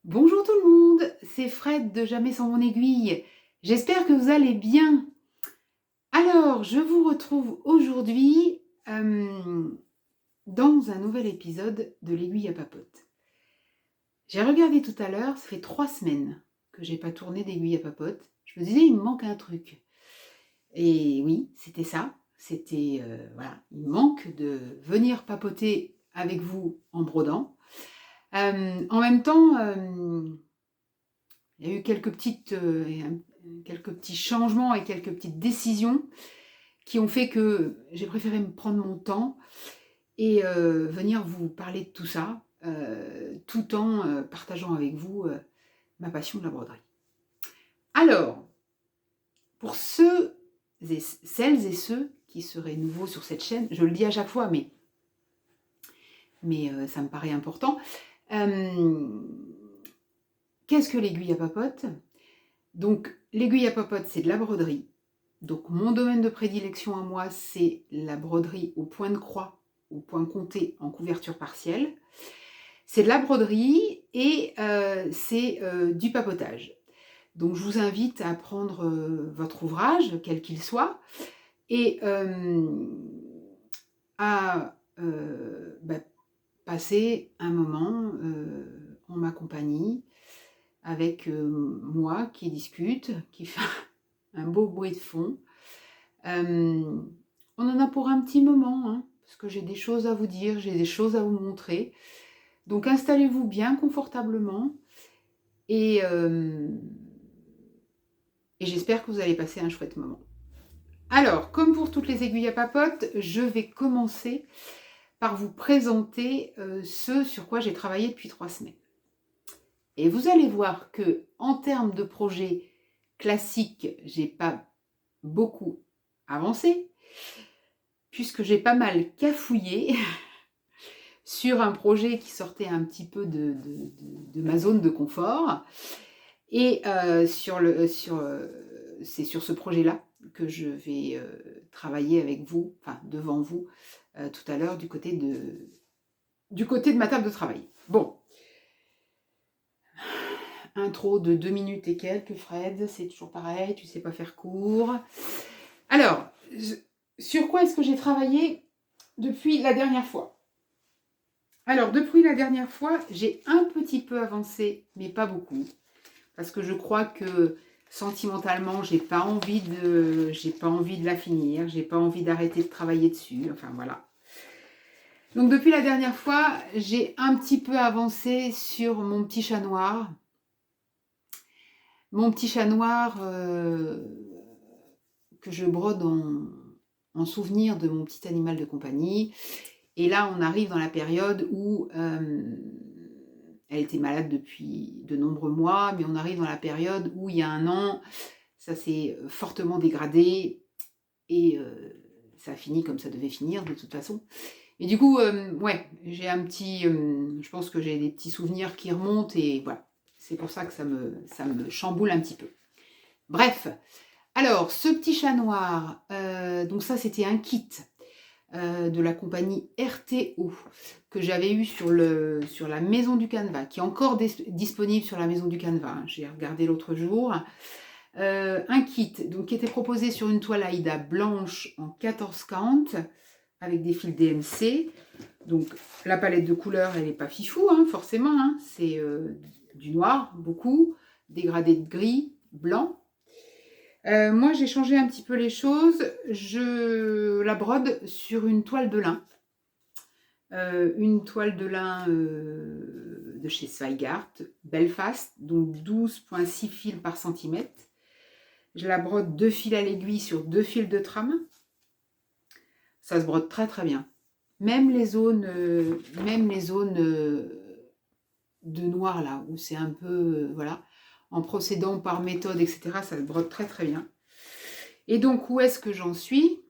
Bonjour tout le monde, c'est Fred de Jamais sans mon aiguille. J'espère que vous allez bien. Alors, je vous retrouve aujourd'hui dans un nouvel épisode de l'aiguille à papote. J'ai regardé tout à l'heure, ça fait 3 semaines que j'ai pas tourné d'aiguille à papote. Je me disais, il me manque un truc. Et oui, c'était ça. C'était, voilà, il me manque de venir papoter avec vous en brodant. En même temps, il y a eu quelques petits changements et quelques petites décisions qui ont fait que j'ai préféré me prendre mon temps et venir vous parler de tout ça, tout en partageant avec vous ma passion de la broderie. Alors, pour celles et ceux qui seraient nouveaux sur cette chaîne, je le dis à chaque fois, mais ça me paraît important. Qu'est-ce que l'aiguille à papote ? Donc, l'aiguille à papote, c'est de la broderie. Donc, mon domaine de prédilection à moi, c'est la broderie au point de croix, au point compté en couverture partielle. C'est de la broderie et c'est du papotage. Donc, je vous invite à prendre votre ouvrage, quel qu'il soit, et à passer un moment en ma compagnie avec moi qui discute, qui fait un beau bruit de fond. On en a pour un petit moment, hein, parce que j'ai des choses à vous dire, j'ai des choses à vous montrer. Donc installez-vous bien confortablement et j'espère que vous allez passer un chouette moment. Alors, comme pour toutes les aiguilles à papote, je vais commencer par vous présenter ce sur quoi j'ai travaillé depuis 3 semaines. Et vous allez voir que en termes de projet classique, j'ai pas beaucoup avancé, puisque j'ai pas mal cafouillé sur un projet qui sortait un petit peu de ma zone de confort. Et c'est sur ce projet-là que je vais travailler avec vous, enfin devant vous, tout à l'heure du côté de ma table de travail. Bon. Intro de 2 minutes et quelques, Fred, c'est toujours pareil, tu sais pas faire court. Alors, sur quoi est-ce que j'ai travaillé depuis la dernière fois ? Alors, depuis la dernière fois, j'ai un petit peu avancé, mais pas beaucoup. Parce que je crois que sentimentalement, j'ai pas envie de la finir, j'ai pas envie d'arrêter de travailler dessus, enfin voilà. Donc depuis la dernière fois, j'ai un petit peu avancé sur mon petit chat noir. Mon petit chat noir que je brode en souvenir de mon petit animal de compagnie. Et là, on arrive dans la période où elle était malade depuis de nombreux mois, mais on arrive dans la période où il y a 1 an, ça s'est fortement dégradé et ça a fini comme ça devait finir de toute façon. Et du coup, ouais, j'ai un petit... je pense que j'ai des petits souvenirs qui remontent et voilà. C'est pour ça que ça me chamboule un petit peu. Bref, alors, ce petit chat noir, donc ça, c'était un kit de la compagnie RTO que j'avais eu sur la Maison du Canevas, qui est encore disponible sur la Maison du Canevas. Hein, j'ai regardé l'autre jour. Un kit donc, qui était proposé sur une toile Aïda blanche en 14 count avec des fils DMC. Donc la palette de couleurs, elle n'est pas fifou, hein, forcément. Hein, c'est du noir, beaucoup, dégradé de gris, blanc. Moi, j'ai changé un petit peu les choses. Je la brode sur une toile de lin. Une toile de lin de chez Zweigart, Belfast, donc 12,6 fils par centimètre. Je la brode 2 fils à l'aiguille sur 2 fils de trame. Ça se brode très très bien. Même les zones de noir là, où c'est un peu, voilà, en procédant par méthode, etc., ça se brode très très bien. Et donc, où est-ce que j'en suis ?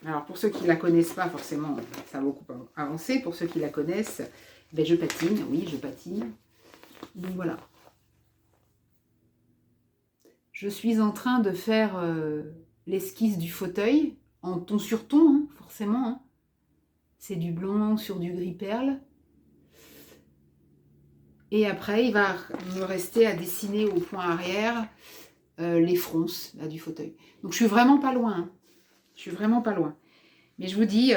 Alors, pour ceux qui ne la connaissent pas, forcément, ça a beaucoup avancé. Pour ceux qui la connaissent, ben, je patine. Oui, je patine. Donc, voilà. Je suis en train de faire l'esquisse du fauteuil en ton sur ton, hein, forcément. Hein. C'est du blanc sur du gris perle. Et après, il va me rester à dessiner au point arrière les fronces là, du fauteuil. Donc, je suis vraiment pas loin. Hein. Je suis vraiment pas loin. Mais je vous dis,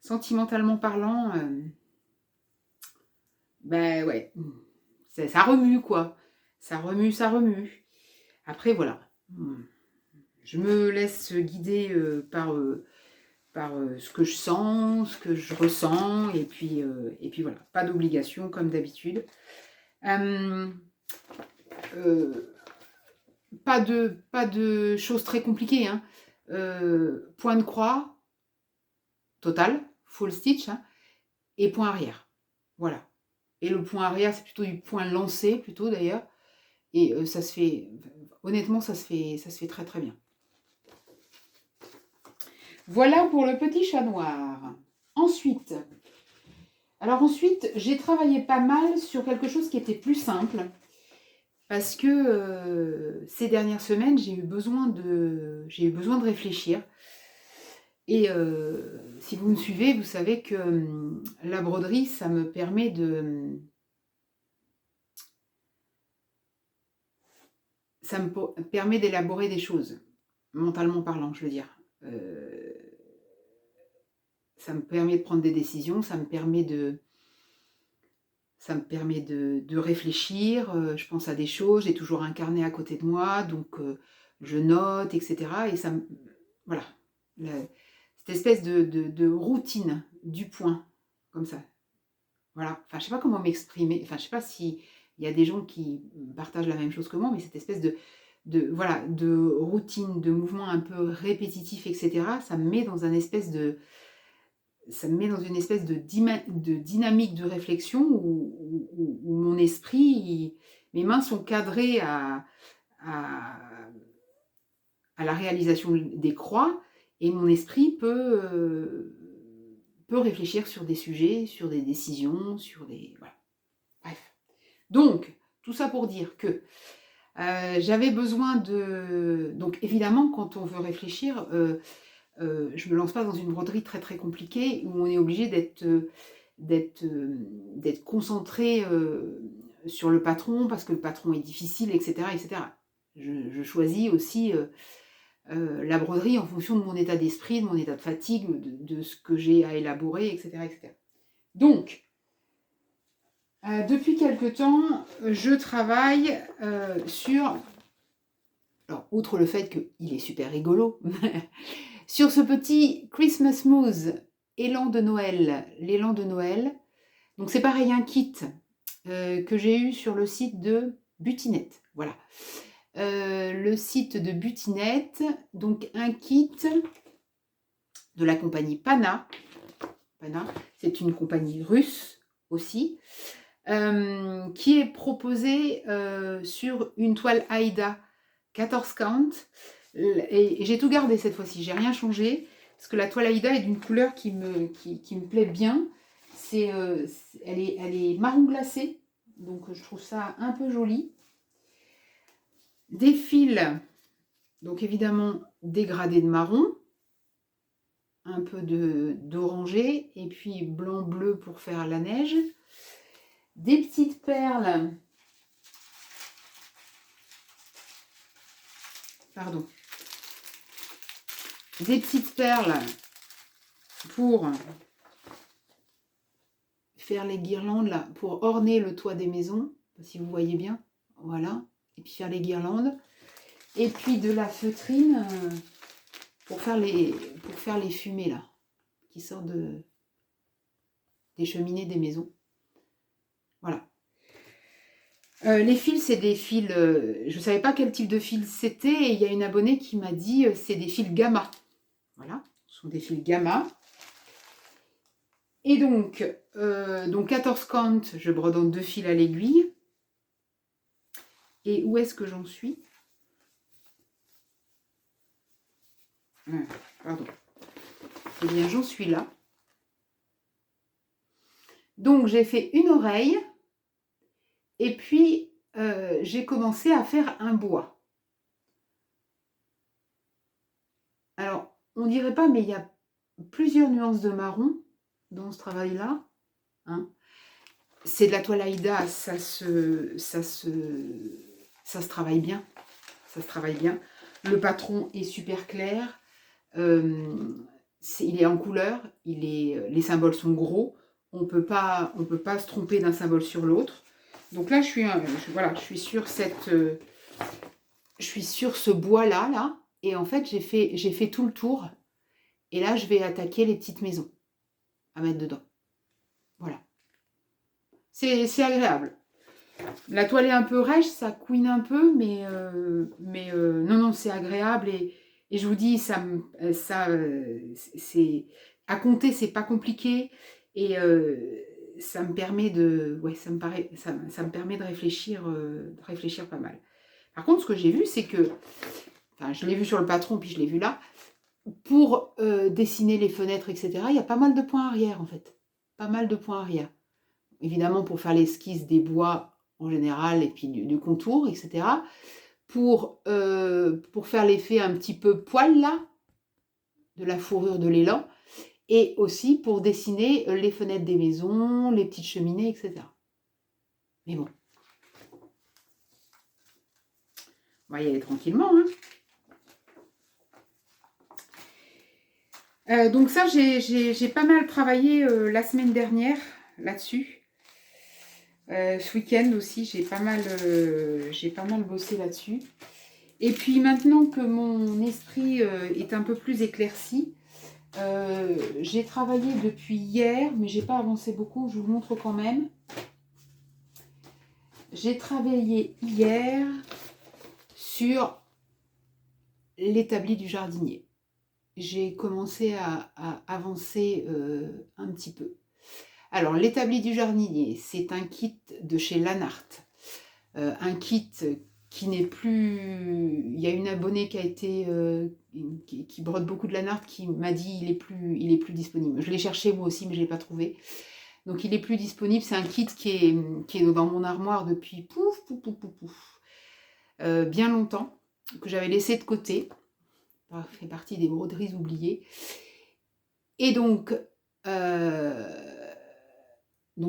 sentimentalement parlant, ben ouais, ça remue, quoi. Ça remue, ça remue. Après, voilà. Je me laisse guider par ce que je sens, ce que je ressens, et puis voilà, pas d'obligation comme d'habitude. Euh, pas de choses très compliquées. Hein. Point de croix, total, full stitch, hein, et point arrière. Voilà. Et le point arrière, c'est plutôt du point lancé, plutôt d'ailleurs. Et ça se fait, honnêtement, ça se fait très très bien. Voilà pour le petit chat noir. Ensuite, j'ai travaillé pas mal sur quelque chose qui était plus simple. Parce que ces dernières semaines, j'ai eu besoin de réfléchir. Et si vous me suivez, vous savez que la broderie, ça me permet d'élaborer des choses, mentalement parlant, je veux dire. Ça me permet de prendre des décisions, ça me permet de réfléchir, je pense à des choses, j'ai toujours un carnet à côté de moi, donc je note, etc. Et ça, voilà, cette espèce de routine du point, comme ça. Voilà, enfin je sais pas comment m'exprimer, enfin je sais pas si il y a des gens qui partagent la même chose que moi, mais cette espèce voilà, de routine, de mouvement un peu répétitif, etc. Ça me met dans une espèce de dynamique de réflexion où mon esprit, mes mains sont cadrées à la réalisation des croix, et mon esprit peut réfléchir sur des sujets, sur des décisions, sur des... Voilà. Bref. Donc, tout ça pour dire que j'avais besoin de... Donc, évidemment, quand on veut réfléchir... je ne me lance pas dans une broderie très très compliquée où on est obligé d'être concentré sur le patron parce que le patron est difficile, etc. etc. Je choisis aussi la broderie en fonction de mon état d'esprit, de mon état de fatigue, de ce que j'ai à élaborer, etc. etc. Donc, depuis quelque temps, je travaille sur... Alors, outre le fait qu'il est super rigolo, sur ce petit Christmas Moose, élan de Noël, l'élan de Noël. Donc c'est pareil, un kit que j'ai eu sur le site de Butinette. Voilà. Le site de Butinette, donc un kit de la compagnie Pana. Pana, c'est une compagnie russe aussi, qui est proposée sur une toile Aïda 14 count. Et j'ai tout gardé cette fois-ci, j'ai rien changé, parce que la toile Aïda est d'une couleur qui me plaît bien. Elle est marron glacé, donc je trouve ça un peu joli. Des fils, donc évidemment dégradés de marron, un peu d'orangé, et puis blanc-bleu pour faire la neige. Des petites perles, pardon, des petites perles pour faire les guirlandes là, pour orner le toit des maisons, si vous voyez bien, voilà, et puis faire les guirlandes, et puis de la feutrine pour faire les fumées là, qui sortent des cheminées des maisons, voilà. Les fils, c'est des fils, je ne savais pas quel type de fil c'était, et il y a une abonnée qui m'a dit c'est des fils gamma, voilà, ce sont des fils gamma. Et donc 14 count, je brode en 2 fils à l'aiguille. Et où est-ce que j'en suis? Pardon. Eh bien, j'en suis là. Donc, j'ai fait une oreille. Et puis, j'ai commencé à faire un bois. Alors, on dirait pas, mais il y a plusieurs nuances de marron dans ce travail-là. Hein. c'est de la toile Aïda, ça se travaille bien. Ça se travaille bien. Le patron est super clair. Il est en couleur. Les symboles sont gros. On peut pas se tromper d'un symbole sur l'autre. Donc là, voilà, je suis sur ce bois-là, là. Et en fait, j'ai fait tout le tour. Et là, je vais attaquer les petites maisons à mettre dedans. Voilà. C'est agréable. La toile est un peu rêche, ça couine un peu, mais non, c'est agréable. Et je vous dis, c'est à compter, c'est pas compliqué. Et ça me permet ça me permet de réfléchir pas mal. Par contre, ce que j'ai vu, c'est que, enfin, je l'ai vu sur le patron, puis je l'ai vu là, pour dessiner les fenêtres, etc., il y a pas mal de points arrière, en fait. Pas mal de points arrière. Évidemment, pour faire l'esquisse des bois en général, et puis du contour, etc. Pour faire l'effet un petit peu poil, là, de la fourrure de l'élan, et aussi pour dessiner les fenêtres des maisons, les petites cheminées, etc. Mais bon. On va y aller tranquillement, hein. Donc ça, j'ai pas mal travaillé la semaine dernière là-dessus. Ce week-end aussi, j'ai pas mal bossé là-dessus. Et puis maintenant que mon esprit est un peu plus éclairci, j'ai travaillé depuis hier, mais j'ai pas avancé beaucoup, je vous le montre quand même. J'ai travaillé hier sur l'établi du jardinier. J'ai commencé à avancer un petit peu. Alors, l'établi du jardinier, c'est un kit de chez Lanart. Un kit qui n'est plus... Il y a une abonnée qui a été... qui brode beaucoup de Lanart qui m'a dit il est plus disponible. Je l'ai cherché moi aussi, mais je ne l'ai pas trouvé. Donc, il est plus disponible. C'est un kit qui est dans mon armoire depuis bien longtemps, que j'avais laissé de côté. Ça fait partie des broderies oubliées. Et donc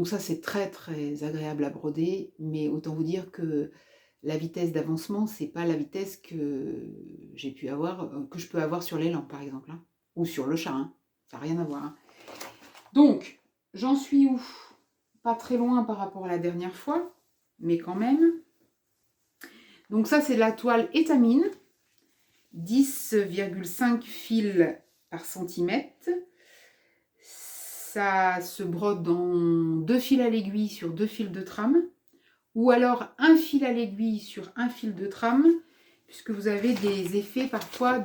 ça, c'est très très agréable à broder, mais autant vous dire que la vitesse d'avancement, c'est pas la vitesse que j'ai pu avoir, que je peux avoir sur l'élan, par exemple, hein, ou sur le chat, hein. Ça n'a rien à voir, hein. Donc, j'en suis où? Pas très loin par rapport à la dernière fois, mais quand même. Donc ça, c'est de la toile étamine, 10,5 fils par centimètre. Ça se brode dans 2 fils à l'aiguille sur 2 fils de trame, ou alors un fil à l'aiguille sur un fil de trame, puisque vous avez des effets parfois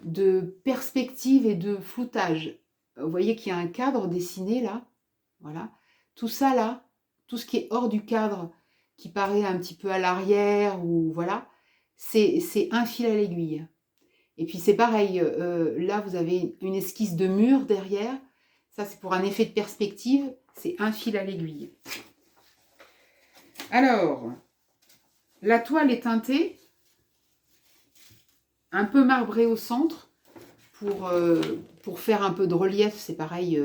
de perspective et de floutage. Vous voyez qu'il y a un cadre dessiné là, voilà. Tout ça là, tout ce qui est hors du cadre, qui paraît un petit peu à l'arrière, ou voilà, c'est un fil à l'aiguille. Et puis c'est pareil, là vous avez une esquisse de mur derrière, ça c'est pour un effet de perspective, c'est un fil à l'aiguille. Alors, la toile est teintée, un peu marbrée au centre, pour faire un peu de relief, c'est pareil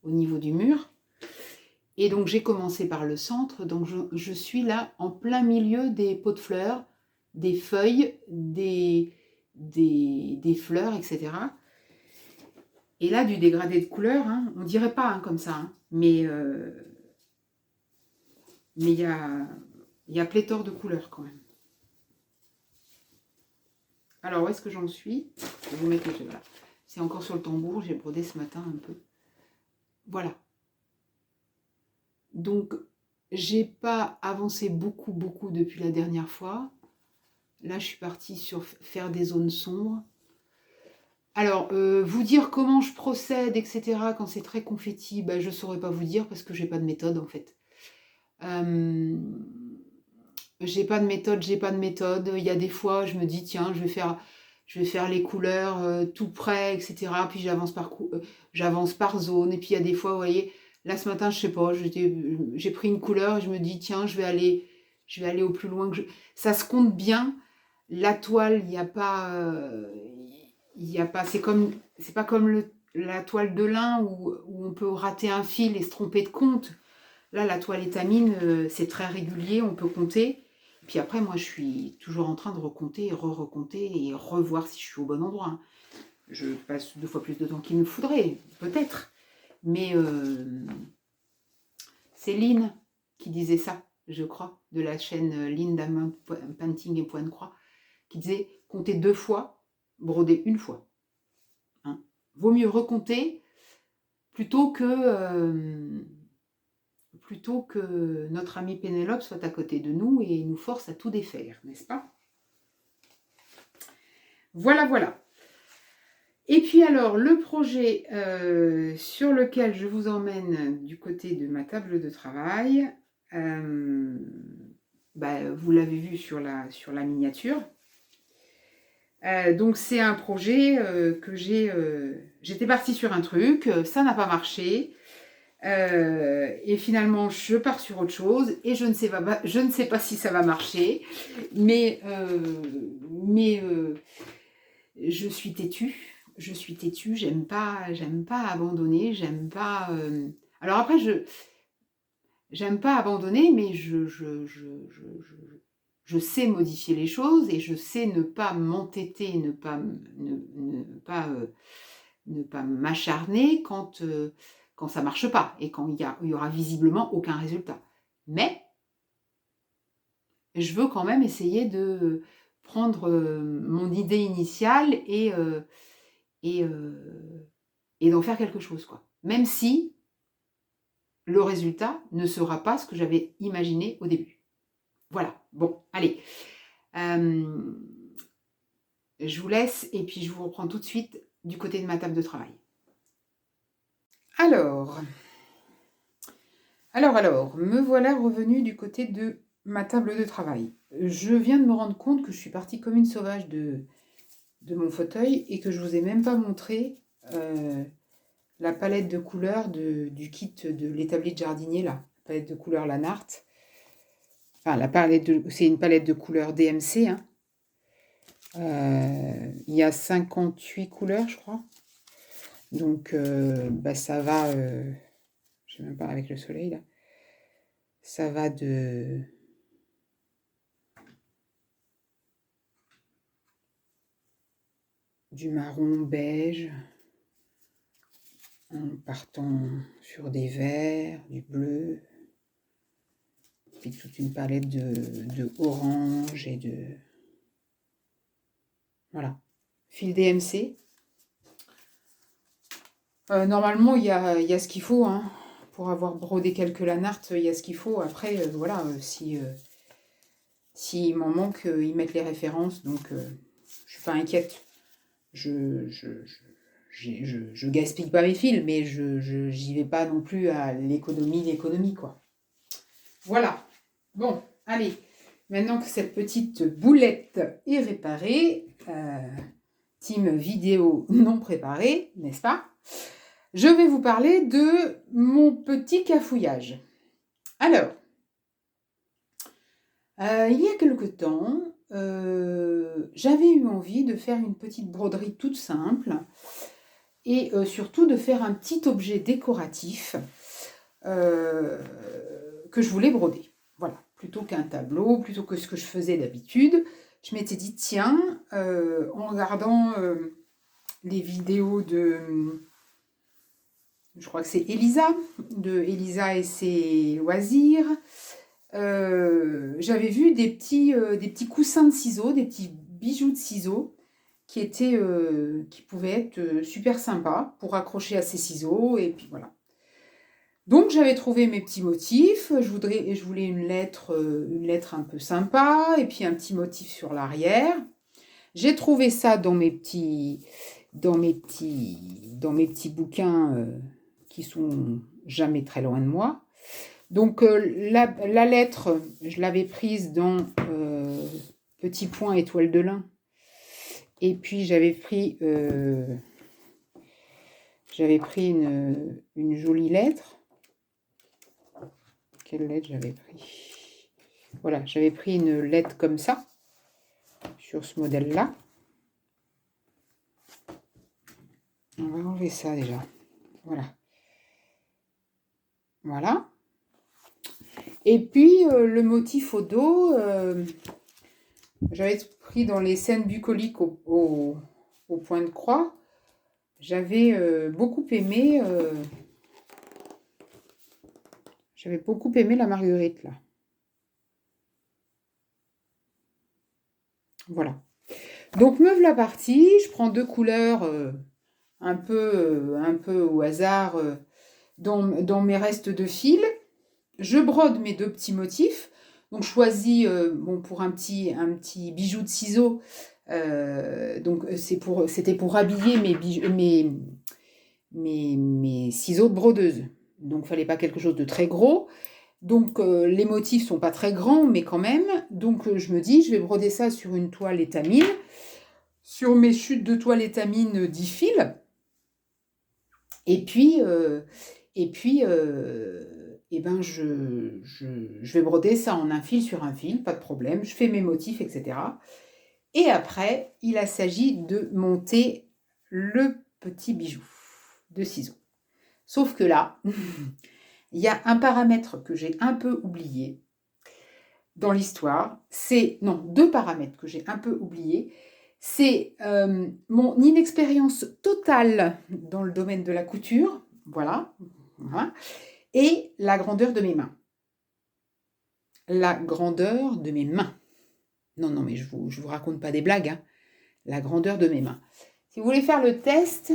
au niveau du mur. Et donc j'ai commencé par le centre, donc je suis là en plein milieu des pots de fleurs, des feuilles, des fleurs, etc. Et là, du dégradé de couleurs, hein, on dirait pas hein, comme ça, hein, mais il y a pléthore de couleurs quand même. Alors, où est-ce que j'en suis? Je vais vous mettre le... Voilà. C'est encore sur le tambour, j'ai brodé ce matin un peu. Voilà. Donc, j'ai pas avancé beaucoup depuis la dernière fois. Là, je suis partie sur faire des zones sombres. Alors, vous dire comment je procède, etc., quand c'est très confetti, ben, je ne saurais pas vous dire parce que j'ai pas de méthode en fait. J'ai pas de méthode. Il y a des fois, je me dis, tiens, je vais faire les couleurs tout près, etc. Puis j'avance par zone. Et puis il y a des fois, vous voyez, là ce matin, je sais pas, j'ai pris une couleur et je me dis, tiens, je vais aller au plus loin que je... Ça se compte bien. La toile, il n'y a pas, c'est pas comme la toile de lin où on peut rater un fil et se tromper de compte. Là, la toile étamine, c'est très régulier, on peut compter. Puis après, moi, je suis toujours en train de recompter, recompter et revoir si je suis au bon endroit, hein. Je passe 2 fois plus de temps qu'il ne faudrait, peut-être. Mais c'est Lynn qui disait ça, je crois, de la chaîne Lynn Diamond Painting et Point de Croix, qui disait compter 2 fois, broder 1 fois. Hein. Vaut mieux recompter plutôt que notre amie Pénélope soit à côté de nous et nous force à tout défaire, n'est-ce pas? Voilà, voilà. Et puis alors, le projet sur lequel je vous emmène du côté de ma table de travail, vous l'avez vu sur la miniature. Donc c'est un projet que j'étais partie sur un truc, ça n'a pas marché. Et finalement, je pars sur autre chose et je ne sais pas si ça va marcher, mais je suis têtue. J'aime pas abandonner, j'aime pas. Alors après, j'aime pas abandonner, mais je sais modifier les choses et je sais ne pas m'entêter, ne pas m'acharner quand ça marche pas et quand il y aura visiblement aucun résultat. Mais je veux quand même essayer de prendre mon idée initiale et d'en faire quelque chose, quoi. Même si le résultat ne sera pas ce que j'avais imaginé au début. Voilà, bon, allez. Je vous laisse et puis je vous reprends tout de suite du côté de ma table de travail. Alors, me voilà revenue du côté de ma table de travail. Je viens de me rendre compte que je suis partie comme une sauvage de mon fauteuil et que je vous ai même pas montré la palette de couleurs du kit de l'établi de jardinier, là. La palette de couleurs Lanart. Enfin, c'est une palette de couleurs DMC, hein. Il y a 58 couleurs, je crois. Donc, ça va... je sais même pas, avec le soleil, là. Ça va du marron beige, en partant sur des verts, du bleu, puis toute une palette de orange et de... Voilà. Fil DMC. Normalement, il y a ce qu'il faut, hein. Pour avoir brodé quelques lanartes, il y a ce qu'il faut. Après, voilà, s'il m'en manque, ils mettent les références, donc je suis pas inquiète. Je gaspille pas mes fils, mais j'y vais pas non plus à l'économie, quoi. Voilà. Bon, allez. Maintenant que cette petite boulette est réparée, team vidéo non préparée, n'est-ce pas? Je vais vous parler de mon petit cafouillage. Alors, il y a quelque temps, j'avais eu envie de faire une petite broderie toute simple et surtout de faire un petit objet décoratif que je voulais broder. Voilà, plutôt qu'un tableau, plutôt que ce que je faisais d'habitude. Je m'étais dit, tiens, en regardant les vidéos de... Je crois que c'est Elisa, de Elisa et ses loisirs. J'avais vu des petits coussins de ciseaux, des petits bijoux de ciseaux qui pouvaient être super sympas pour accrocher à ces ciseaux. Et puis voilà. Donc j'avais trouvé mes petits motifs. Je voulais une lettre un peu sympa et puis un petit motif sur l'arrière. J'ai trouvé ça dans mes petits bouquins qui sont jamais très loin de moi. Donc la lettre, je l'avais prise dans Petit Point Étoile de lin. Et puis j'avais pris une jolie lettre. Quelle lettre j'avais pris? Voilà, j'avais pris une lettre comme ça, sur ce modèle-là. On va enlever ça déjà. Voilà. Voilà. Et puis, le motif au dos, j'avais pris dans les scènes bucoliques au point de croix. J'avais beaucoup aimé la marguerite, là. Voilà. Donc, me voilà partie. Je prends 2 couleurs un peu au hasard dans mes restes de fil. Je brode mes 2 petits motifs. Donc, je choisis, bon, pour un petit bijou de ciseaux, donc c'était pour habiller mes ciseaux de brodeuse. Donc, il ne fallait pas quelque chose de très gros. Donc, les motifs ne sont pas très grands, mais quand même. Donc, je me dis, je vais broder ça sur une toile étamine. Sur mes chutes de toile étamine 10 fils. Et puis, je vais broder ça en un fil sur un fil, pas de problème. Je fais mes motifs, etc. Et après, il s'agit de monter le petit bijou de ciseaux. Sauf que là, il y a un paramètre que j'ai un peu oublié dans l'histoire. Non, 2 paramètres que j'ai un peu oubliés. C'est mon inexpérience totale dans le domaine de la couture. Voilà. Et la grandeur de mes mains. La grandeur de mes mains. Non, mais je vous raconte pas des blagues. Hein. La grandeur de mes mains. Si vous voulez faire le test,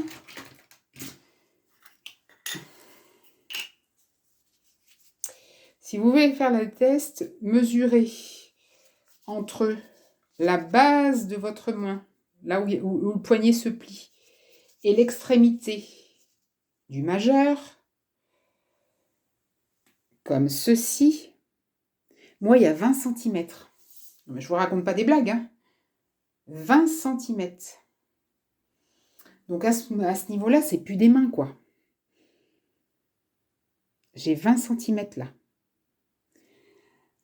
mesurez entre la base de votre main, là où le poignet se plie, et l'extrémité du majeur, comme ceci. Moi, il y a 20 cm. Je ne vous raconte pas des blagues. Hein. 20 cm. Donc, à ce niveau-là, c'est plus des mains, quoi. J'ai 20 cm là.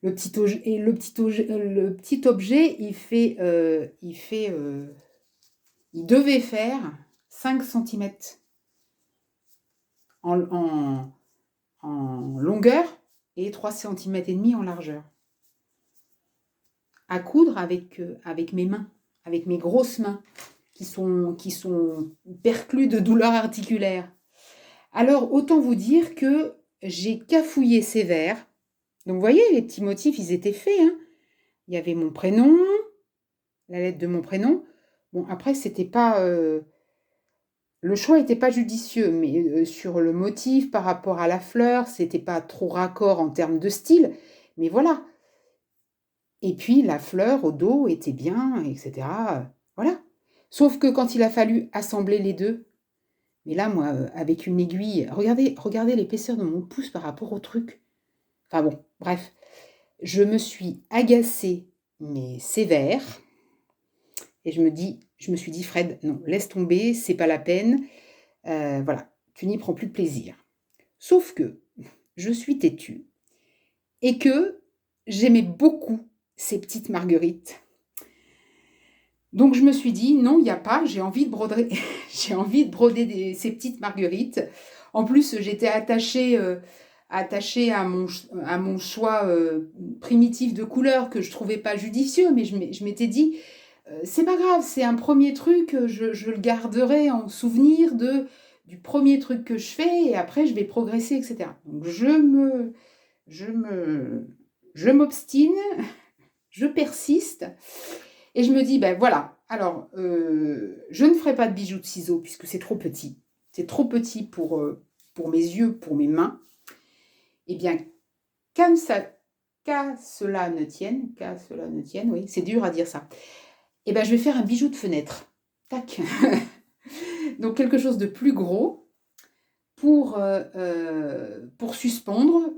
Le petit objet, il devait faire 5 cm en longueur et 3 cm et demi en largeur. À coudre avec mes mains, avec mes grosses mains qui sont perclues de douleurs articulaires. Alors, autant vous dire que j'ai cafouillé sévère. Donc, vous voyez, les petits motifs, ils étaient faits. Hein. Il y avait mon prénom, la lettre de mon prénom. Bon, après, c'était pas... le choix n'était pas judicieux, mais sur le motif, par rapport à la fleur, c'était pas trop raccord en termes de style. Mais voilà. Et puis, la fleur au dos était bien, etc. Voilà. Sauf que quand il a fallu assembler les deux, mais là, moi, avec une aiguille, regardez l'épaisseur de mon pouce par rapport au truc. Enfin bon, bref. Je me suis agacée, mais sévère. Et je me suis dit, Fred, non, laisse tomber, c'est pas la peine. Voilà, tu n'y prends plus de plaisir. Sauf que je suis têtue et que j'aimais beaucoup ces petites marguerites. Donc je me suis dit, non, il n'y a pas, j'ai envie de broder, ces petites marguerites. En plus, j'étais attachée à mon choix primitif de couleurs que je ne trouvais pas judicieux, mais je m'étais dit, c'est pas grave, c'est un premier truc, je le garderai en souvenir du premier truc que je fais, et après je vais progresser, etc. Donc je m'obstine, je persiste, et je me dis, ben voilà, alors, je ne ferai pas de bijoux de ciseaux, puisque c'est trop petit. C'est trop petit pour mes yeux, pour mes mains. Eh bien, qu'à cela ne tienne, oui, c'est dur à dire ça. Eh bien, je vais faire un bijou de fenêtre. Tac. Donc, quelque chose de plus gros pour suspendre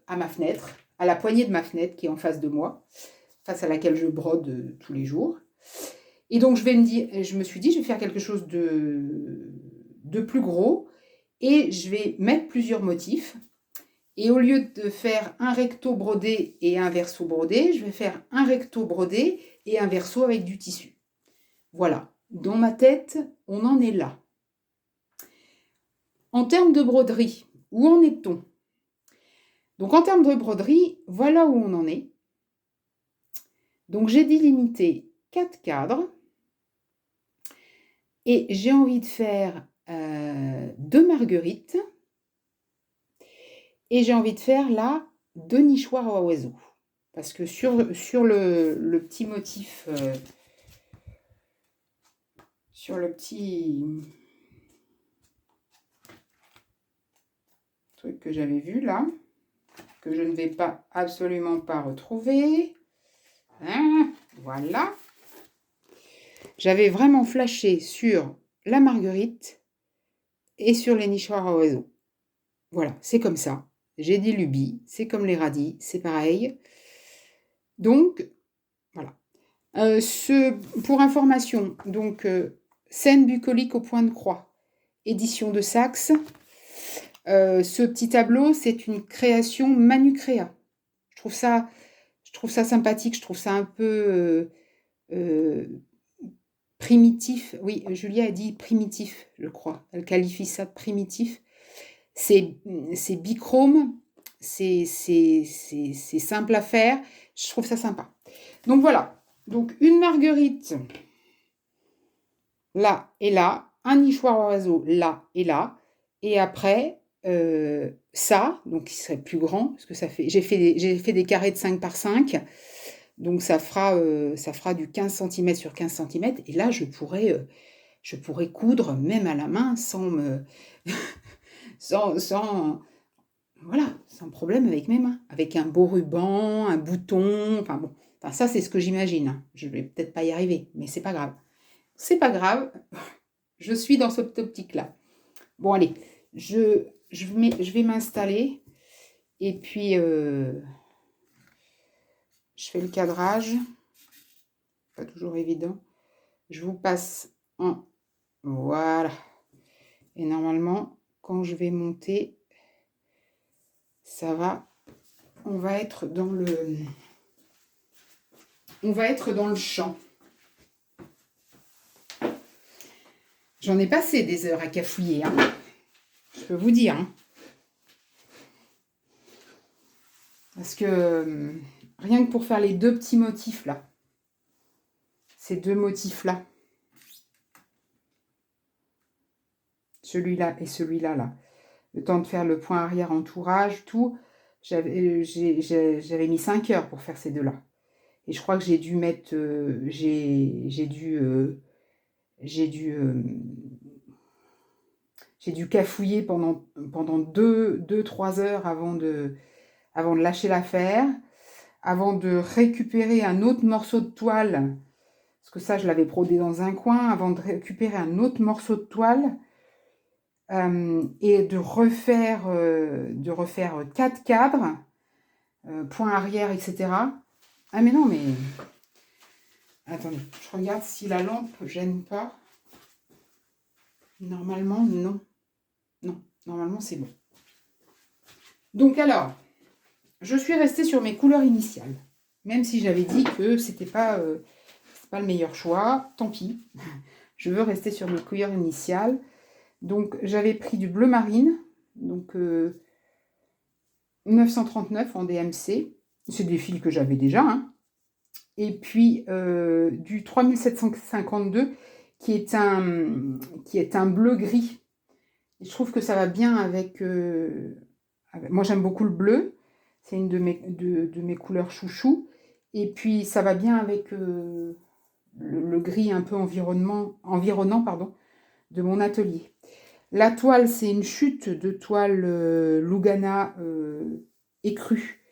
à ma fenêtre, à la poignée de ma fenêtre qui est en face de moi, face à laquelle je brode tous les jours. Et donc, je me suis dit, je vais faire quelque chose de plus gros et je vais mettre plusieurs motifs. Et au lieu de faire un recto brodé et un verso brodé, je vais faire un recto brodé et un verso avec du tissu. Voilà, dans ma tête, on en est là. En termes de broderie, où en est-on ? Donc en termes de broderie, voilà où on en est. Donc j'ai délimité 4 cadres et j'ai envie de faire 2 marguerites et j'ai envie de faire là 2 nichoirs à oiseaux. Parce que sur le petit motif, sur le petit truc que j'avais vu là, que je ne vais pas absolument pas retrouver, hein, voilà. J'avais vraiment flashé sur la marguerite et sur les nichoirs à oiseaux. Voilà, c'est comme ça. J'ai des lubies, c'est comme les radis, c'est pareil. Donc, voilà. Pour information, donc, scène bucolique au point de croix, édition de Saxe. Ce petit tableau, c'est une création Manucréa. Je trouve ça sympathique, je trouve ça un peu primitif. Oui, Julia a dit primitif, je crois. Elle qualifie ça de primitif. C'est bichrome, c'est simple à faire. Je trouve ça sympa. Donc voilà. Donc une marguerite là et là, un nichoir oiseau là et là, et après ça, donc il serait plus grand, parce que ça fait, j'ai fait des carrés de 5 par 5, donc ça fera du 15 cm sur 15 cm, et là je pourrais coudre même à la main sans me sans voilà, sans problème avec mes mains, avec un beau ruban, un bouton, enfin bon, enfin ça c'est ce que j'imagine, hein. Je vais peut-être pas y arriver, mais c'est pas grave. C'est pas grave, je suis dans cette optique-là. Bon allez, je vais m'installer et puis je fais le cadrage, pas toujours évident. Je vous passe en voilà. Et normalement, quand je vais monter, ça va, on va être dans le champ. J'en ai passé des heures à cafouiller, hein. Je peux vous dire, hein. Parce que rien que pour faire les 2 petits motifs là, ces 2 motifs là, celui-là et celui-là là, le temps de faire le point arrière, entourage, tout, j'avais mis 5 heures pour faire ces 2 là. Et je crois que j'ai dû mettre, j'ai dû cafouiller pendant 2-3 heures avant de lâcher l'affaire, avant de récupérer un autre morceau de toile, parce que ça, je l'avais brodé dans un coin, avant de récupérer un autre morceau de toile, et de refaire 4 cadres, point arrière, etc. Ah mais non, mais... Attendez, je regarde si la lampe gêne pas. Normalement, non. Non, normalement, c'est bon. Donc alors, je suis restée sur mes couleurs initiales. Même si j'avais dit que c'était pas le meilleur choix, tant pis. Je veux rester sur mes couleurs initiales. Donc j'avais pris du bleu marine, donc 939 en DMC. C'est des fils que j'avais déjà, hein. Et puis du 3752 qui est un bleu gris. Et je trouve que ça va bien avec... moi j'aime beaucoup le bleu, c'est une de mes couleurs chouchou. Et puis ça va bien avec le gris un peu environnant pardon, de mon atelier. La toile, c'est une chute de toile Lugana écrue,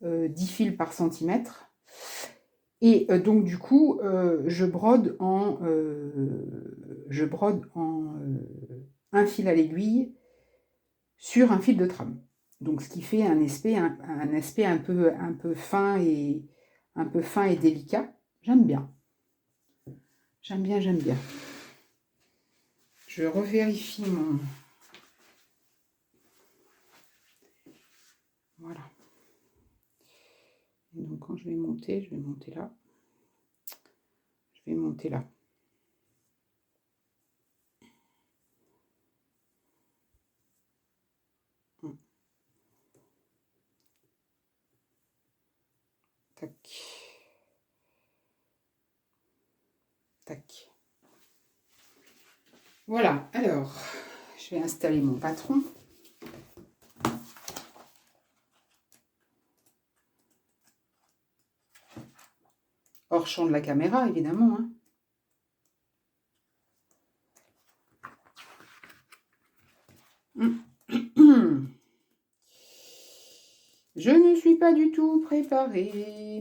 10 fils par centimètre. Et donc du coup, je brode en un fil à l'aiguille sur un fil de trame. Donc ce qui fait un aspect un peu fin et délicat. J'aime bien. J'aime bien. Je revérifie mon... Voilà. Et donc quand je vais monter là. Je vais monter là. Tac. Tac. Voilà, alors, je vais installer mon patron. Hors champ de la caméra, évidemment. Je ne suis pas du tout préparée.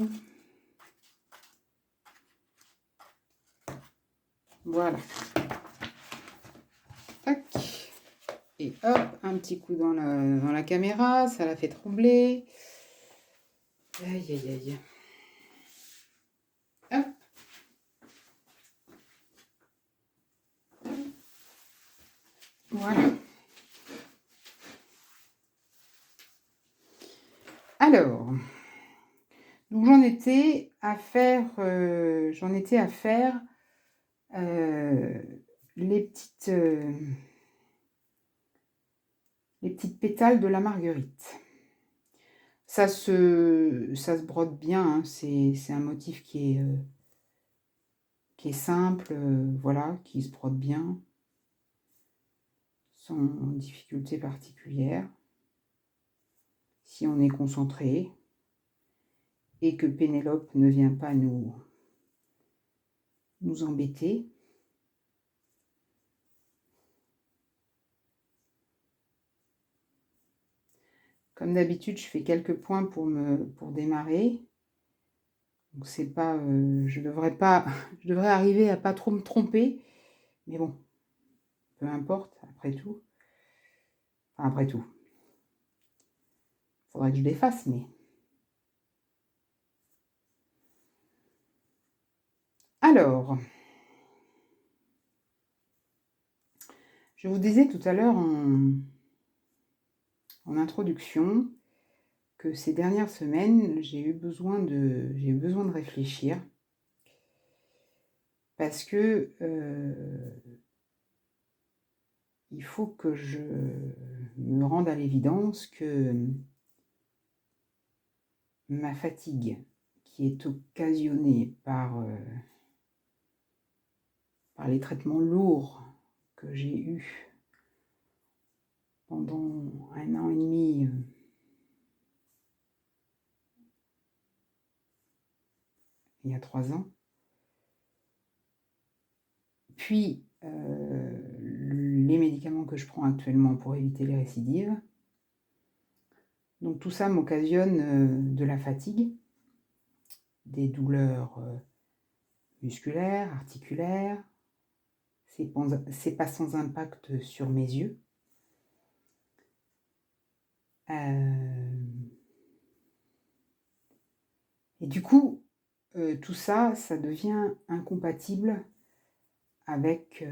Voilà. Tac. Et hop, un petit coup dans la caméra, ça la fait trembler. Aïe, aïe, aïe. Hop. Voilà. Alors, donc j'en étais à faire les petites pétales de la marguerite. Ça se brode bien, hein. C'est un motif qui est simple, voilà, qui se brode bien, sans difficulté particulière. Si on est concentré et que Pénélope ne vient pas nous embêter. Comme d'habitude, je fais quelques points pour démarrer. Donc c'est pas, je devrais arriver à pas trop me tromper, mais bon, peu importe, après tout. Enfin, après tout. Faudrait que je l'efface, mais... Alors, je vous disais tout à l'heure en introduction que ces dernières semaines, j'ai eu besoin de réfléchir parce que il faut que je me rende à l'évidence que ma fatigue, qui est occasionnée par les traitements lourds que j'ai eus pendant 1 an et demi, il y a 3 ans, puis les médicaments que je prends actuellement pour éviter les récidives. Donc tout ça m'occasionne de la fatigue, des douleurs musculaires, articulaires. C'est pas sans impact sur mes yeux. Et du coup, tout ça, ça devient incompatible avec...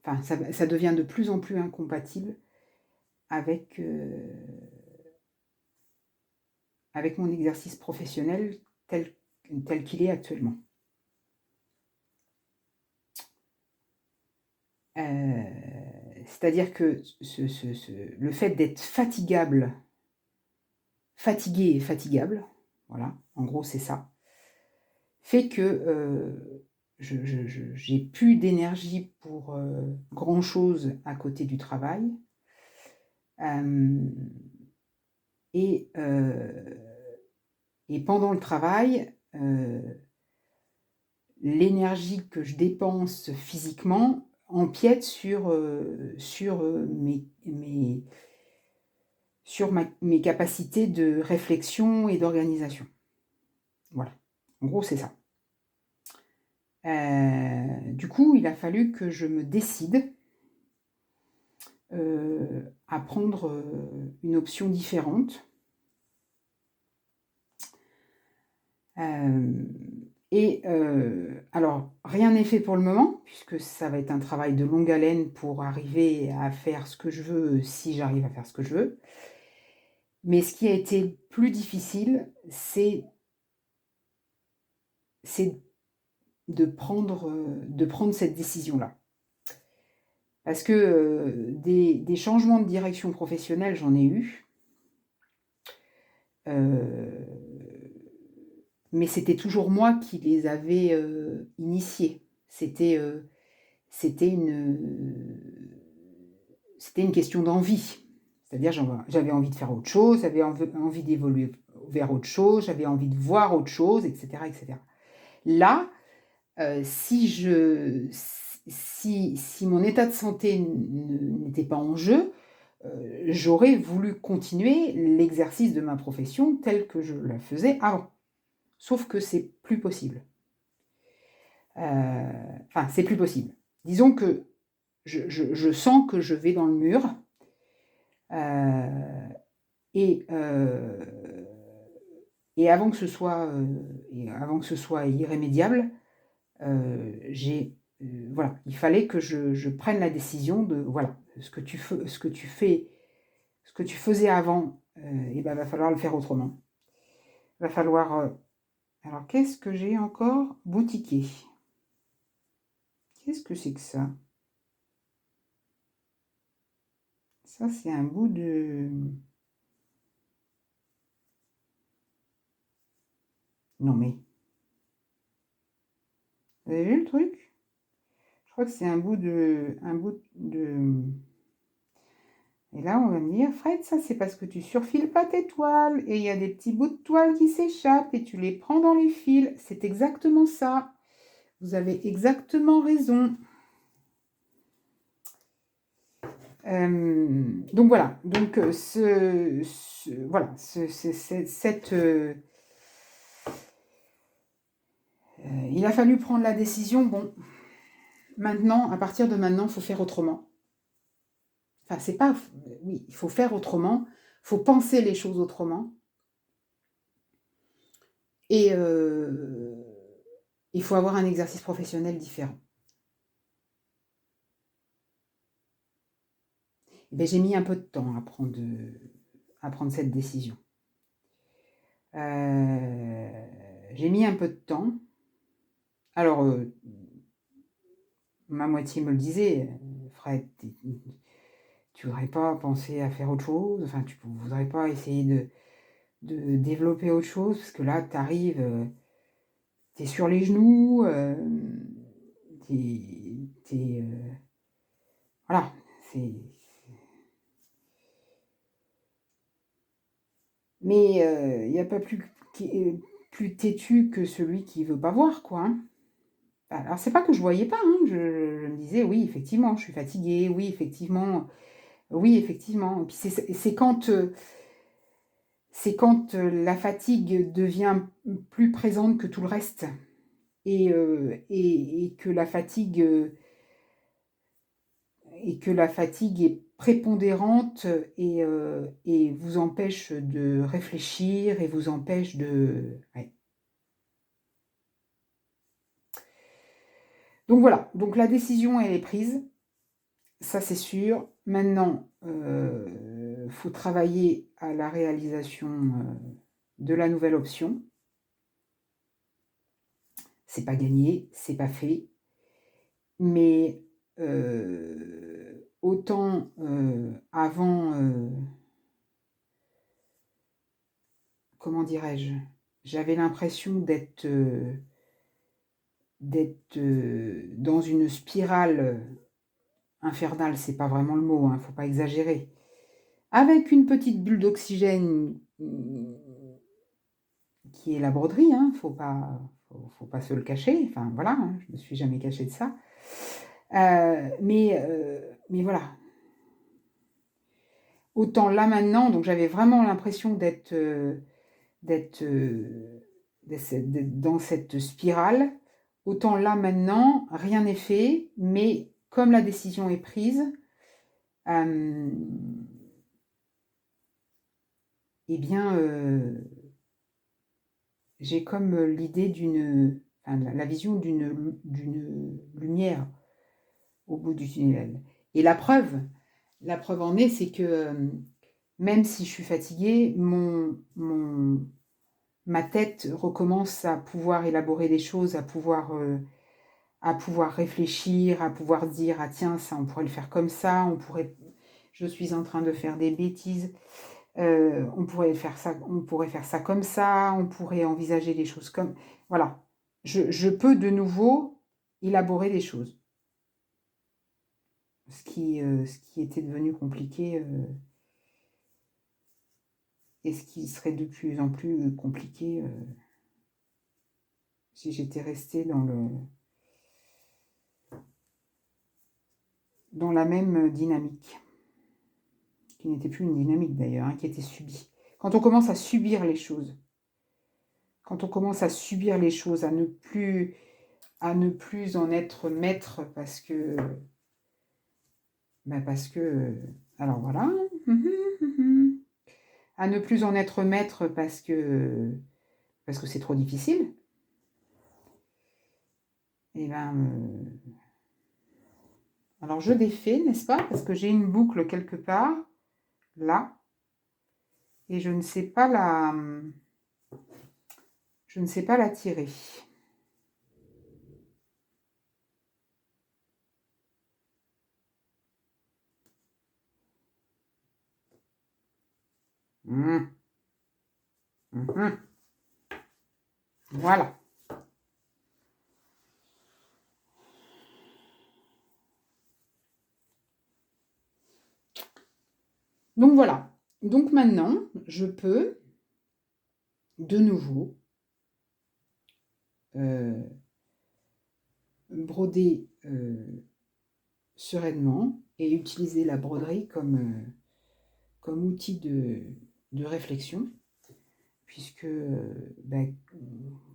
Enfin, ça devient de plus en plus incompatible avec mon exercice professionnel tel qu'il est actuellement. C'est-à-dire que le fait d'être fatigué et fatigable, voilà, en gros c'est ça, fait que j'ai plus d'énergie pour grand-chose à côté du travail. Et pendant le travail, l'énergie que je dépense physiquement empiète sur mes capacités de réflexion et d'organisation. Voilà, en gros c'est ça. Du coup, il a fallu que je me décide à prendre une option différente. Alors, rien n'est fait pour le moment, puisque ça va être un travail de longue haleine pour arriver à faire ce que je veux, si j'arrive à faire ce que je veux. Mais ce qui a été plus difficile, c'est de prendre cette décision-là. Parce que des changements de direction professionnelle, j'en ai eu. mais c'était toujours moi qui les avais initiés. C'était une question d'envie. C'est-à-dire j'avais envie de faire autre chose, j'avais envie d'évoluer vers autre chose, j'avais envie de voir autre chose, etc. etc. Là, si mon état de santé n'était pas en jeu, j'aurais voulu continuer l'exercice de ma profession telle que je la faisais avant. Sauf que c'est plus possible. Enfin, c'est plus possible. Disons que je sens que je vais dans le mur. Et avant que ce soit irrémédiable, voilà, il fallait que je prenne la décision de voilà, ce que tu faisais avant, et ben va falloir le faire autrement. Va falloir alors qu'est-ce que j'ai encore? Boutiquer. Qu'est-ce que c'est que ça? Ça, c'est un bout de... Non mais... Vous avez vu le truc? Je crois que c'est un bout de... Et là, on va me dire, Fred, ça c'est parce que tu surfiles pas tes toiles et il y a des petits bouts de toile qui s'échappent et tu les prends dans les fils. C'est exactement ça. Vous avez exactement raison. Donc voilà. Donc voilà, il a fallu prendre la décision. Bon, maintenant, à partir de maintenant, il faut faire autrement. Enfin, c'est pas... Oui, il faut faire autrement. Il faut penser les choses autrement. Et il faut avoir un exercice professionnel différent. Et bien, j'ai mis un peu de temps à prendre cette décision. J'ai mis un peu de temps. Alors, ma moitié me le disait, Fred, tu voudrais pas penser à faire autre chose, enfin, tu voudrais pas essayer de développer autre chose, parce que là, tu arrives, tu es sur les genoux, voilà, c'est... Mais il n'y a pas plus têtu que celui qui veut pas voir, quoi. Hein. Alors, c'est pas que je voyais pas, hein, je me disais, oui, effectivement, je suis fatiguée, oui, effectivement. Et puis c'est quand la fatigue devient plus présente que tout le reste et que la fatigue est prépondérante et vous empêche de réfléchir et vous empêche de... Ouais. Donc voilà, donc la décision elle est prise, ça c'est sûr. Maintenant, faut travailler à la réalisation de la nouvelle option. C'est pas gagné, c'est pas fait, mais autant avant, comment dirais-je, j'avais l'impression d'être dans une spirale infernale, c'est pas vraiment le mot, hein, faut pas exagérer, avec une petite bulle d'oxygène qui est la broderie, hein, faut pas se le cacher, enfin voilà, hein, je me suis jamais cachée de ça. Mais voilà. Autant là maintenant, donc j'avais vraiment l'impression d'être dans cette spirale. Autant là maintenant, rien n'est fait, mais comme la décision est prise, eh bien, j'ai comme l'idée la vision d'une lumière au bout du tunnel. Et la preuve en est, c'est que même si je suis fatiguée, ma tête recommence à pouvoir élaborer des choses, à pouvoir réfléchir, à pouvoir dire ah tiens ça on pourrait le faire comme ça, je suis en train de faire des bêtises, On pourrait faire ça comme ça, on pourrait envisager les choses comme voilà. Je peux de nouveau élaborer des choses. Ce qui était devenu compliqué, et ce qui serait de plus en plus compliqué, si j'étais restée dans la même dynamique, qui n'était plus une dynamique d'ailleurs, hein, qui était subie. Quand on commence à subir les choses, quand on commence à subir les choses, à ne plus en être maître parce que, alors voilà, à ne plus en être maître parce que c'est trop difficile, et ben, alors je défais, n'est-ce pas? Parce que j'ai une boucle quelque part, là, et je ne sais pas la tirer. Mmh. Mmh. Voilà. Donc voilà. Donc maintenant, je peux de nouveau broder sereinement et utiliser la broderie comme outil de réflexion, puisque, ben,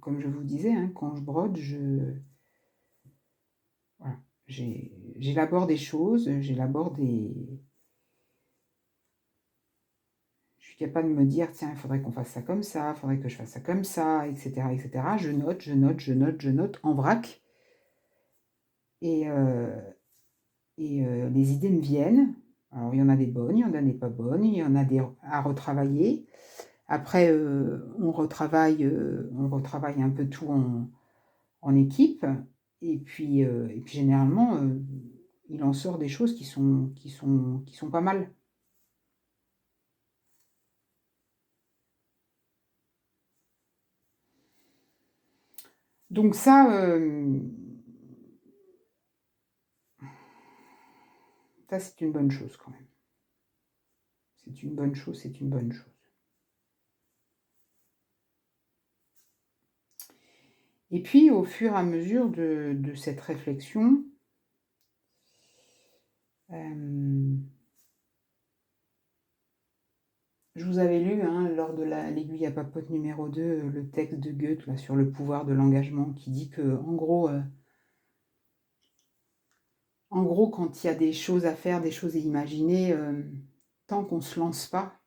comme je vous disais, hein, quand je brode, voilà, j'élabore des choses, je suis capable de me dire, tiens, il faudrait qu'on fasse ça comme ça, il faudrait que je fasse ça comme ça, etc., etc. Je note, je note en vrac, et, les idées me viennent. Alors, il y en a des bonnes, il y en a des pas bonnes, il y en a des à retravailler. Après, on retravaille un peu tout en équipe, et puis généralement, il en sort des choses qui sont pas mal. Donc ça c'est une bonne chose quand même. C'est une bonne chose, c'est une bonne chose. Et puis au fur et à mesure de cette réflexion, je vous avais lu, hein, lors de l'aiguille à papote numéro 2, le texte de Goethe là, sur le pouvoir de l'engagement, qui dit que, en gros, quand il y a des choses à faire, des choses à imaginer, tant qu'on ne se lance pas,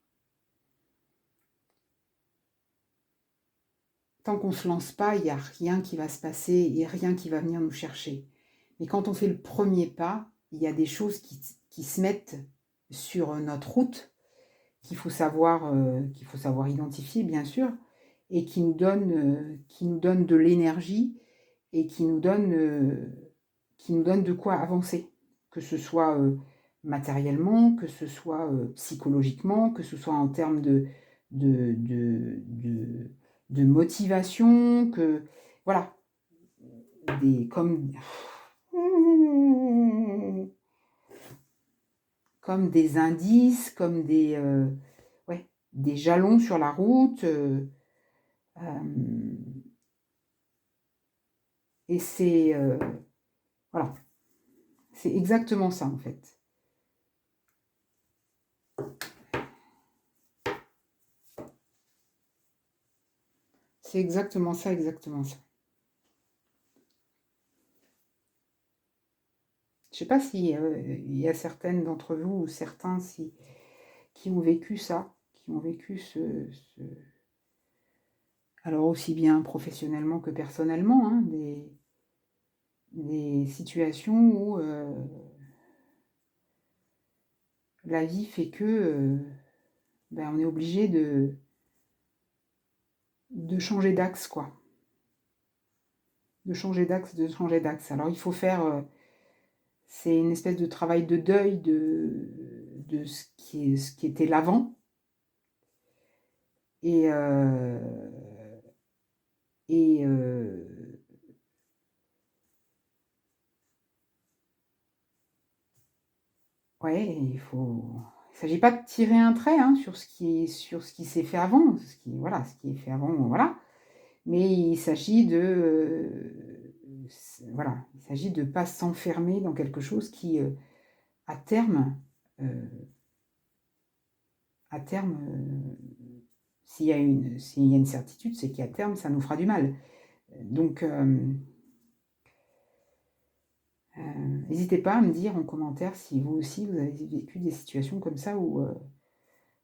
il n'y a rien qui va se passer et rien qui va venir nous chercher. Mais quand on fait le premier pas, il y a des choses qui se mettent sur notre route, qu'il faut savoir identifier, bien sûr, et qui nous donnent de l'énergie, et qui nous donnent de quoi avancer, que ce soit matériellement, que ce soit psychologiquement, que ce soit en termes de, de, de, de motivation, que voilà, comme des indices, comme ouais, des jalons sur la route. Et voilà, c'est exactement ça en fait. C'est exactement ça, exactement ça. Je ne sais pas si il y a certaines d'entre vous ou certains qui ont vécu ça, qui ont vécu alors aussi bien professionnellement que personnellement, hein, des situations où la vie fait que ben, on est obligé de changer d'axe, quoi. De changer d'axe. Alors il faut faire, c'est une espèce de travail de deuil de ce qui était l'avant, Et, et ouais, il s'agit pas de tirer un trait, hein, sur ce qui s'est fait avant, ce qui est fait avant, voilà. Mais il s'agit de, voilà, il s'agit de pas s'enfermer dans quelque chose qui, à terme, heu, à terme, s'il y a une certitude, c'est qu'à terme, ça nous fera du mal. Donc, n'hésitez pas à me dire en commentaire si vous aussi vous avez vécu des situations comme ça où,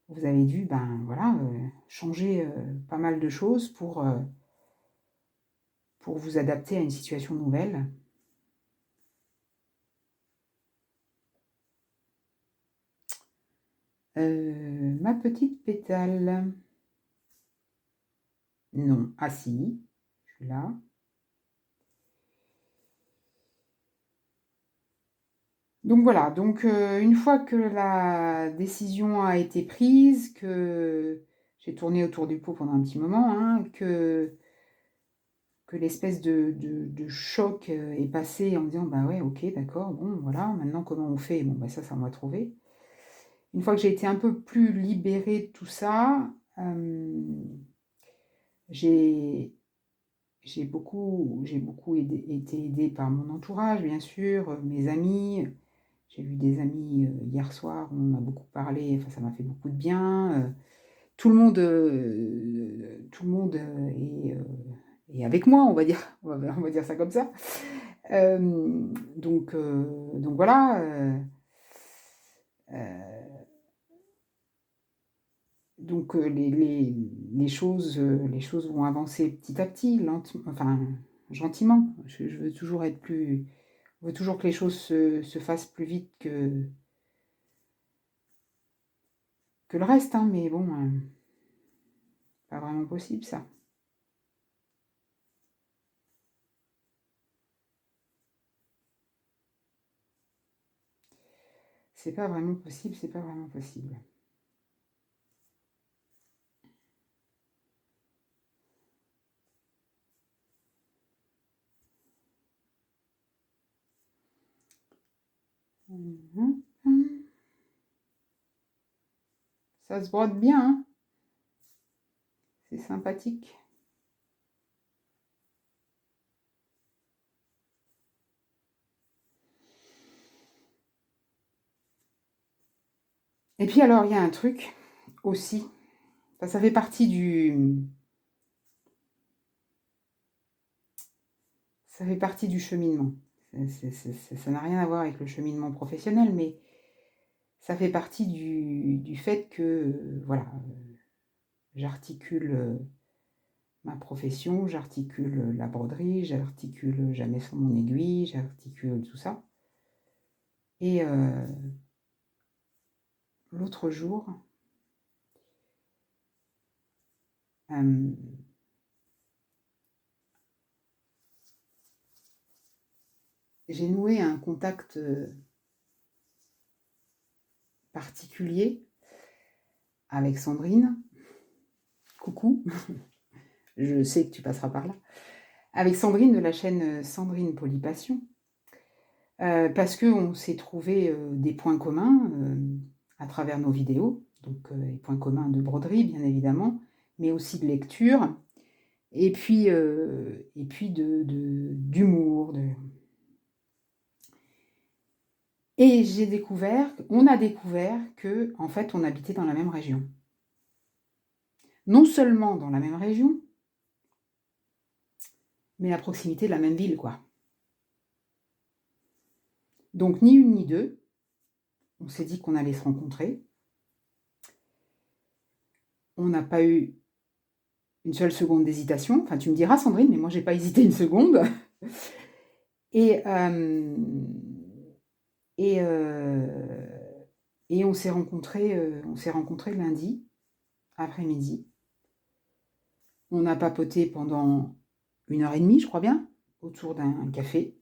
vous avez dû, ben, voilà, changer, pas mal de choses pour vous adapter à une situation nouvelle. Ma petite pétale. Non. Ah si, je suis là. Donc voilà, donc une fois que la décision a été prise, que j'ai tourné autour du pot pendant un petit moment, hein, que l'espèce de choc, est passé en me disant: «Bah ouais, OK, d'accord, bon voilà, maintenant comment on fait?» Bon bah ça on va trouver. Une fois que j'ai été un peu plus libérée de tout ça, j'ai j'ai beaucoup été aidée par mon entourage, bien sûr, mes amis. J'ai vu des amis, hier soir, on a beaucoup parlé, enfin ça m'a fait beaucoup de bien, tout le monde, est avec moi, on va dire, on va dire ça comme ça. Donc voilà, heu, les choses vont avancer petit à petit, enfin gentiment. Je veux toujours être plus je veux toujours que les choses se fassent plus vite que le reste, hein, mais bon, pas vraiment possible ça. C'est pas vraiment possible, c'est pas vraiment possible. Mmh mh. Ça se brode bien, hein? C'est sympathique. Et puis alors, il y a un truc aussi, ça fait partie du cheminement. Ça n'a rien à voir avec le cheminement professionnel, mais ça fait partie du fait que, voilà, j'articule, ma profession, j'articule, la broderie, j'articule jamais sans mon aiguille, j'articule tout ça et l'autre jour, hem, j'ai noué un contact, particulier avec Sandrine. Coucou, je sais que tu passeras par là. Avec Sandrine de la chaîne, Sandrine Polypassion, parce qu'on s'est trouvé, des points communs, à travers nos vidéos, donc les points communs de broderie bien évidemment, mais aussi de lecture et puis d'humour, et on a découvert que en fait, on habitait dans la même région. Non seulement dans la même région, mais à proximité de la même ville, quoi. Donc ni une ni deux, on s'est dit qu'on allait se rencontrer. On n'a pas eu une seule seconde d'hésitation. Enfin, tu me diras Sandrine, mais moi j'ai pas hésité une seconde. Et et et on s'est rencontrés lundi après-midi. On a papoté pendant 1 heure et demie, je crois bien, autour d'un café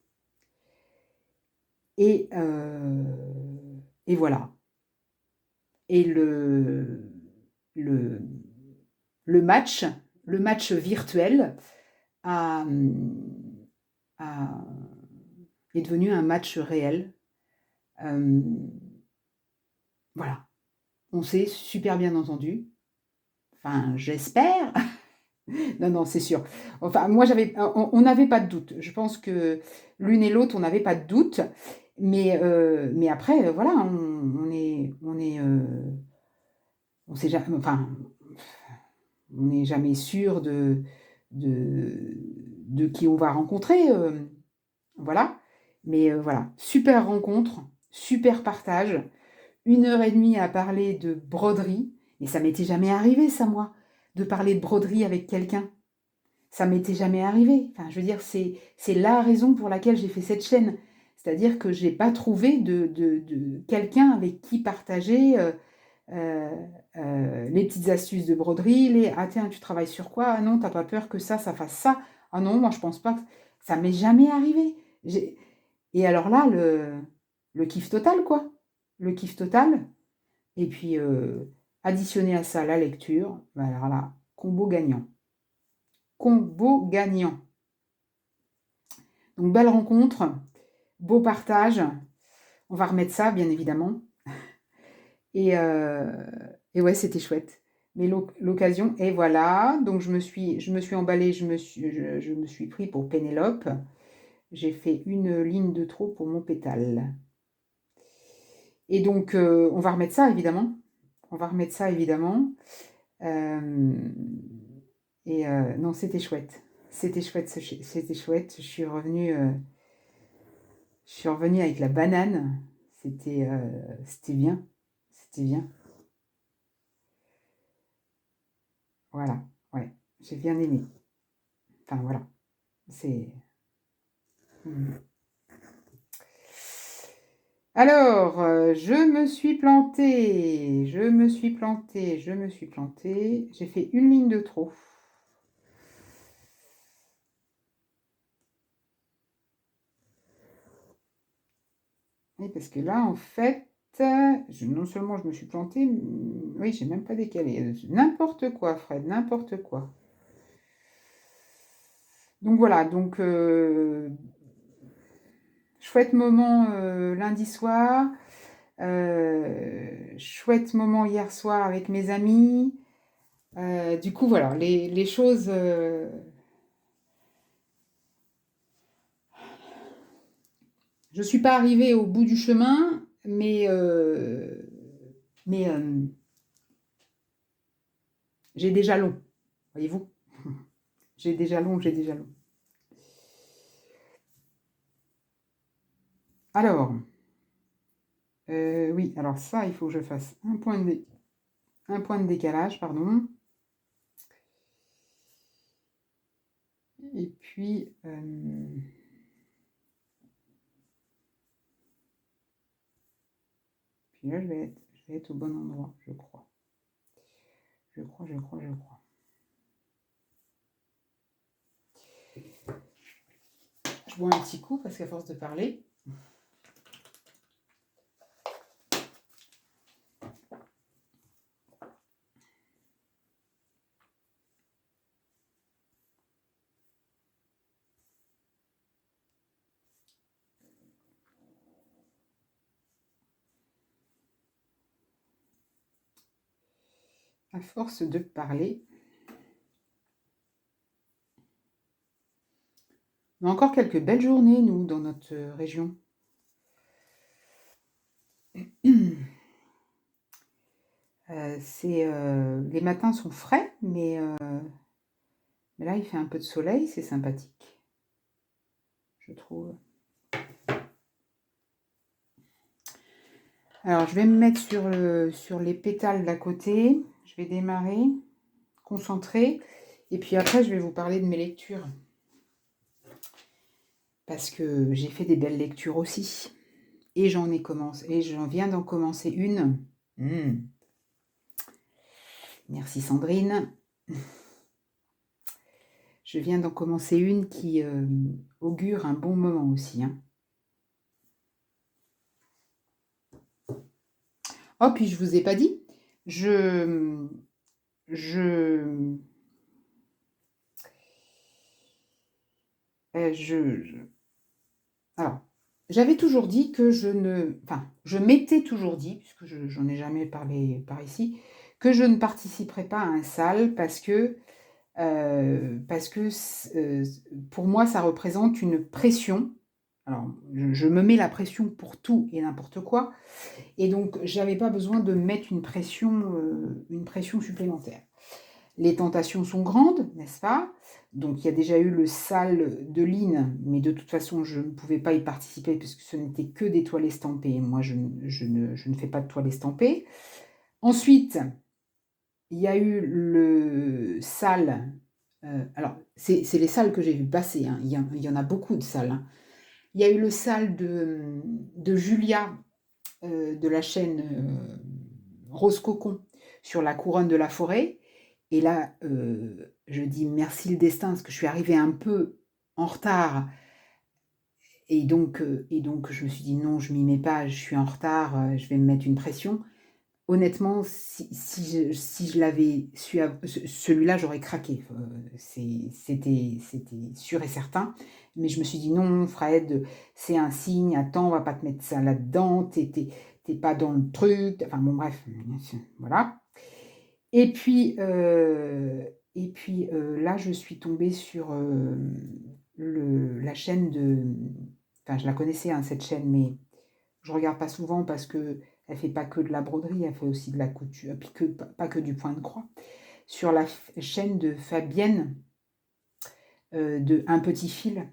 et et voilà. Et le le match virtuel a, a- est devenu un match réel. Voilà, on s'est super bien entendu. Enfin, j'espère. Non, non, c'est sûr. Enfin, moi, on n'avait pas de doute. Je pense que l'une et l'autre, on n'avait pas de doute. Mais après, voilà, on sait jamais, enfin, on n'est jamais sûr de, de qui on va rencontrer. Voilà. Mais voilà, super rencontre, super partage. 1 heure et demie à parler de broderie. Mais ça m'était jamais arrivé, ça, moi, de parler de broderie avec quelqu'un. Ça m'était jamais arrivé. Enfin, je veux dire, c'est la raison pour laquelle j'ai fait cette chaîne. C'est-à-dire que j'ai pas trouvé de quelqu'un avec qui partager euh, les petites astuces de broderie, ah tiens, tu travailles sur quoi? Ah non, t'as pas peur que ça fasse ça? Ah non, moi je pense pas que ça m'est jamais arrivé. Et alors là, le kiff total, quoi. Le kiff total. Et puis, additionner à ça la lecture, ben alors là, combo gagnant. Combo gagnant. Donc, belle rencontre, beau partage. On va remettre ça, bien évidemment. Et, euh, et ouais, c'était chouette. Mais l'occasion, et voilà. Donc, je me suis emballée, je me suis pris pour Pénélope. J'ai fait une ligne de trop pour mon pétale. Et donc, on va remettre ça, évidemment. On va remettre ça, évidemment. Euh, non, c'était chouette. C'était chouette, c'était chouette. Je suis revenue avec la banane. C'était bien. C'était bien. Voilà. Ouais. J'ai bien aimé. Enfin, voilà. C'est. Mhm. Alors, je me suis plantée. Je me suis plantée. Je me suis plantée. J'ai fait une ligne de trop. Oui, parce que là, en fait, non seulement je me suis plantée, oui, j'ai même pas décalé. N'importe quoi, Fred, n'importe quoi. Donc voilà, donc chouette moment lundi soir, chouette moment hier soir avec mes amis. Du coup, voilà, les choses. Je ne suis pas arrivée au bout du chemin, mais j'ai des jalons, voyez-vous. J'ai des jalons, j'ai des jalons. Alors, oui, alors ça, il faut que je fasse un point de décalage, pardon. Et puis, là, je vais être au bon endroit, je crois. Je crois, je crois, je crois. Je bois un petit coup parce qu'à force de parler. À force de parler. On a encore quelques belles journées, nous, dans notre région. Les matins sont frais, mais là, il fait un peu de soleil, c'est sympathique, je trouve. Alors, je vais me mettre sur les pétales d'à côté. Je vais démarrer, concentrer. Et puis après, je vais vous parler de mes lectures. Parce que j'ai fait des belles lectures aussi. Et j'en viens d'en commencer une. Merci Sandrine. Je viens d'en commencer une qui augure un bon moment aussi. Hein. Oh, puis je vous ai pas dit, je je, alors, j'avais toujours dit que je m'étais toujours dit, puisque j'en ai jamais parlé par ici, que je ne participerais pas à un sal parce que pour moi, ça représente une pression. Alors, je me mets la pression pour tout et n'importe quoi, et donc j'avais pas besoin de mettre une pression supplémentaire. Les tentations sont grandes, n'est-ce pas? Donc il y a déjà eu le sal de Line, mais de toute façon, je ne pouvais pas y participer puisque ce n'était que des toiles estampées. Moi, je ne fais pas de toiles estampées. Ensuite, il y a eu le sal. Alors, c'est les salles que j'ai vu passer, hein. Il y en a beaucoup de salles, hein. Il y a eu le sal de Julia, de la chaîne Rose Cocon, sur la couronne de la forêt. Et là, je dis merci le destin, parce que je suis arrivée un peu en retard. Et donc je me suis dit non, je m'y mets pas, je suis en retard, je vais me mettre une pression. Honnêtement, si je l'avais su, celui-là, j'aurais craqué. C'était sûr et certain. Mais je me suis dit non, Fred, c'est un signe, attends, on va pas te mettre ça là-dedans, t'es pas dans le truc. Enfin bon, bref, voilà. Et puis, là, je suis tombée sur la chaîne de. Enfin, je la connaissais, hein, cette chaîne, mais je regarde pas souvent parce que elle fait pas que de la broderie, elle fait aussi de la couture, puis pas que du point de croix. Sur la chaîne de Fabienne, de Un petit fil,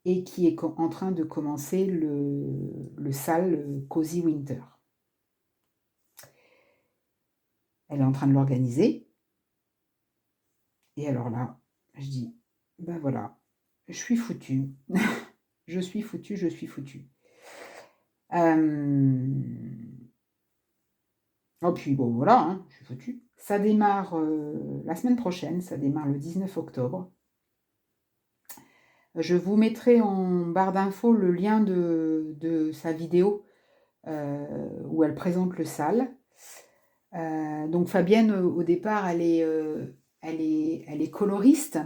et qui est en train de commencer le sale Cozy Winter. Elle est en train de l'organiser. Et alors là, je dis, ben voilà, je suis foutue. Je suis foutue, je suis foutue. Oh, puis bon, voilà, hein, je suis foutue. Ça démarre la semaine prochaine, ça démarre le 19 octobre. Je vous mettrai en barre d'infos le lien de sa vidéo où elle présente le sal. Donc Fabienne, au départ, elle est coloriste.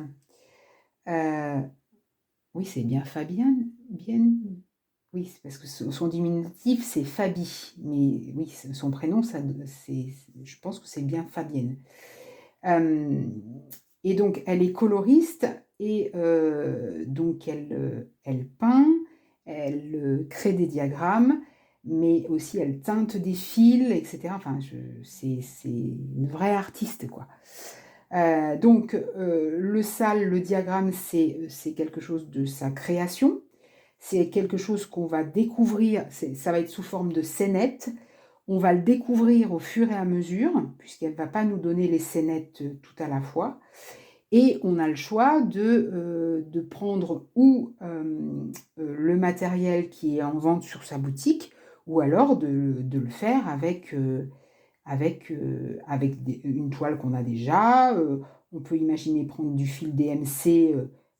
Oui, c'est bien Fabienne, bien. Oui, c'est parce que son diminutif, c'est Fabi. Mais oui, son prénom, je pense que c'est bien Fabienne. Et donc, elle est coloriste et donc elle peint, elle crée des diagrammes, mais aussi elle teinte des fils, etc. Enfin, c'est une vraie artiste, quoi. Donc, le sal, le diagramme, c'est quelque chose de sa création. C'est quelque chose qu'on va découvrir, ça va être sous forme de scénettes. On va le découvrir au fur et à mesure, puisqu'elle ne va pas nous donner les scénettes tout à la fois. Et on a le choix de prendre ou le matériel qui est en vente sur sa boutique, ou alors de le faire avec une toile qu'on a déjà. On peut imaginer prendre du fil DMC,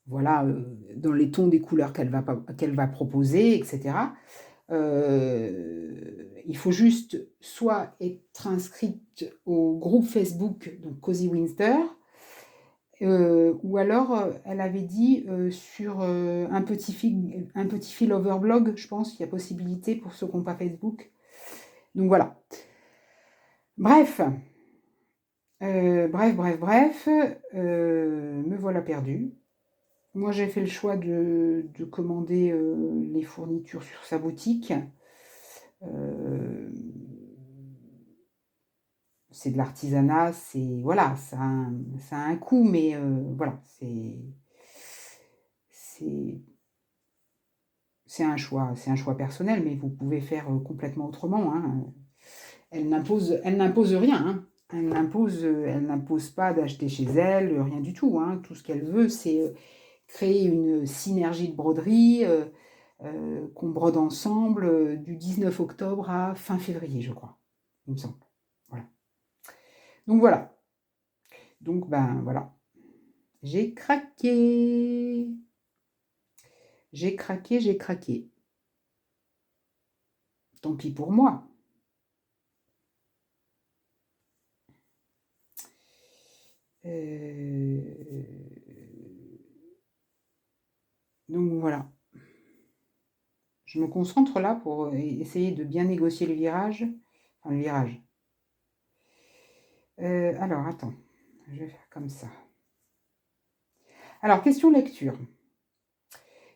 voilà, dans les tons des couleurs qu'elle va proposer, etc. Il faut juste soit être inscrite au groupe Facebook, donc Cozy Winter, ou alors elle avait dit sur un petit fil overblog, je pense qu'il y a possibilité pour ceux qui n'ont pas Facebook. Donc voilà. Bref, me voilà perdue. Moi, j'ai fait le choix de commander les fournitures sur sa boutique. C'est de l'artisanat, voilà, ça a un coût, mais voilà, c'est un choix personnel, mais vous pouvez faire complètement autrement, hein. Elle n'impose rien, hein. Elle n'impose pas d'acheter chez elle, rien du tout, hein. Tout ce qu'elle veut, c'est créer une synergie de broderie qu'on brode ensemble du 19 octobre à fin février, je crois, il me semble. Voilà. Donc voilà. Donc ben voilà. J'ai craqué. J'ai craqué, j'ai craqué. Tant pis pour moi. Donc voilà. Je me concentre là pour essayer de bien négocier le virage. Enfin, le virage. Alors, attends. Je vais faire comme ça. Alors, question lecture.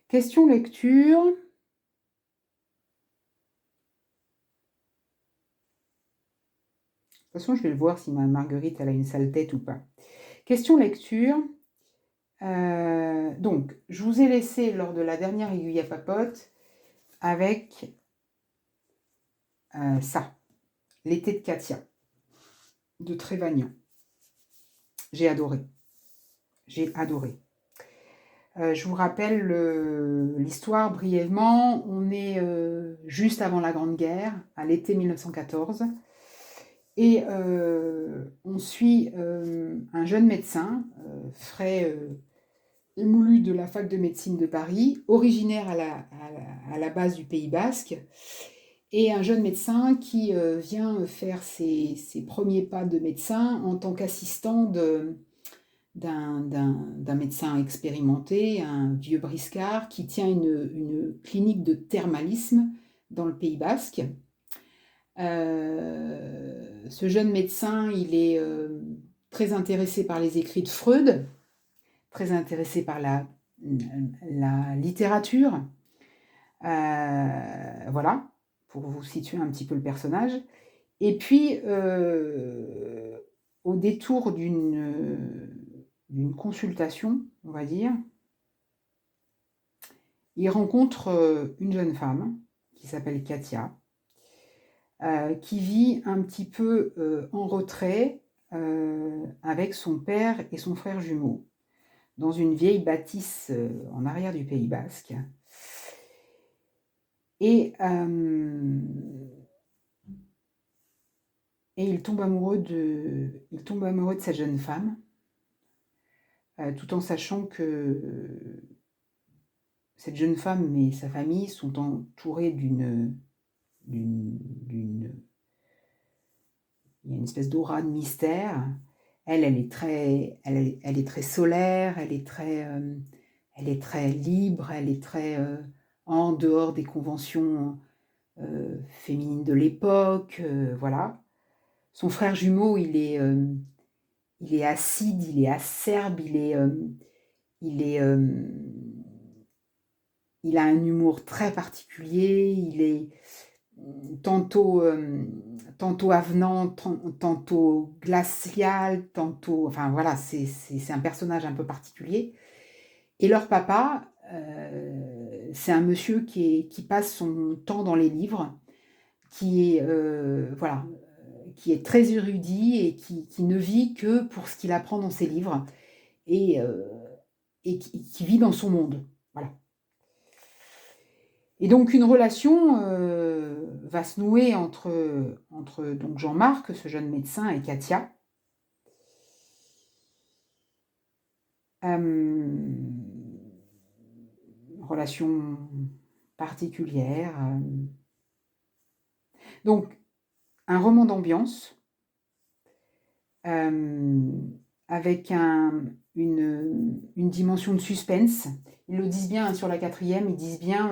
Question lecture. De toute façon, je vais le voir si ma Marguerite, elle a une sale tête ou pas. Question lecture. Donc, je vous ai laissé lors de la dernière aiguille à papote avec ça, L'été de Katia, de Trévagnan. J'ai adoré. J'ai adoré. Je vous rappelle l'histoire brièvement. On est juste avant la Grande Guerre, à l'été 1914. Et on suit un jeune médecin, frais émoulu de la fac de médecine de Paris, originaire à la base du Pays Basque, et un jeune médecin qui vient faire ses premiers pas de médecin en tant qu'assistant d'un médecin expérimenté, un vieux briscard, qui tient une clinique de thermalisme dans le Pays Basque. Ce jeune médecin, il est très intéressé par les écrits de Freud, très intéressé par la littérature. Voilà, pour vous situer un petit peu le personnage. Et puis, au détour d'une consultation, on va dire, il rencontre une jeune femme qui s'appelle Katia, qui vit un petit peu en retrait avec son père et son frère jumeau, dans une vieille bâtisse en arrière du Pays Basque. Et il tombe amoureux de cette jeune femme, tout en sachant que cette jeune femme et sa famille sont entourées il y a une espèce d'aura de mystère. Elle est très solaire, elle est très libre, elle est très en dehors des conventions féminines de l'époque, voilà. Son frère jumeau, il est acide, il est acerbe, il a un humour très particulier, il est tantôt avenant, tantôt glacial, tantôt... Enfin voilà, c'est un personnage un peu particulier. Et leur papa, c'est un monsieur qui passe son temps dans les livres, qui est, voilà, qui est très érudit et qui ne vit que pour ce qu'il apprend dans ses livres et qui vit dans son monde. Voilà. Et donc une relation va se nouer entre donc Jean-Marc, ce jeune médecin, et Katia. Relation particulière. Donc un roman d'ambiance avec une dimension de suspense. Ils le disent bien sur la 4e, ils disent bien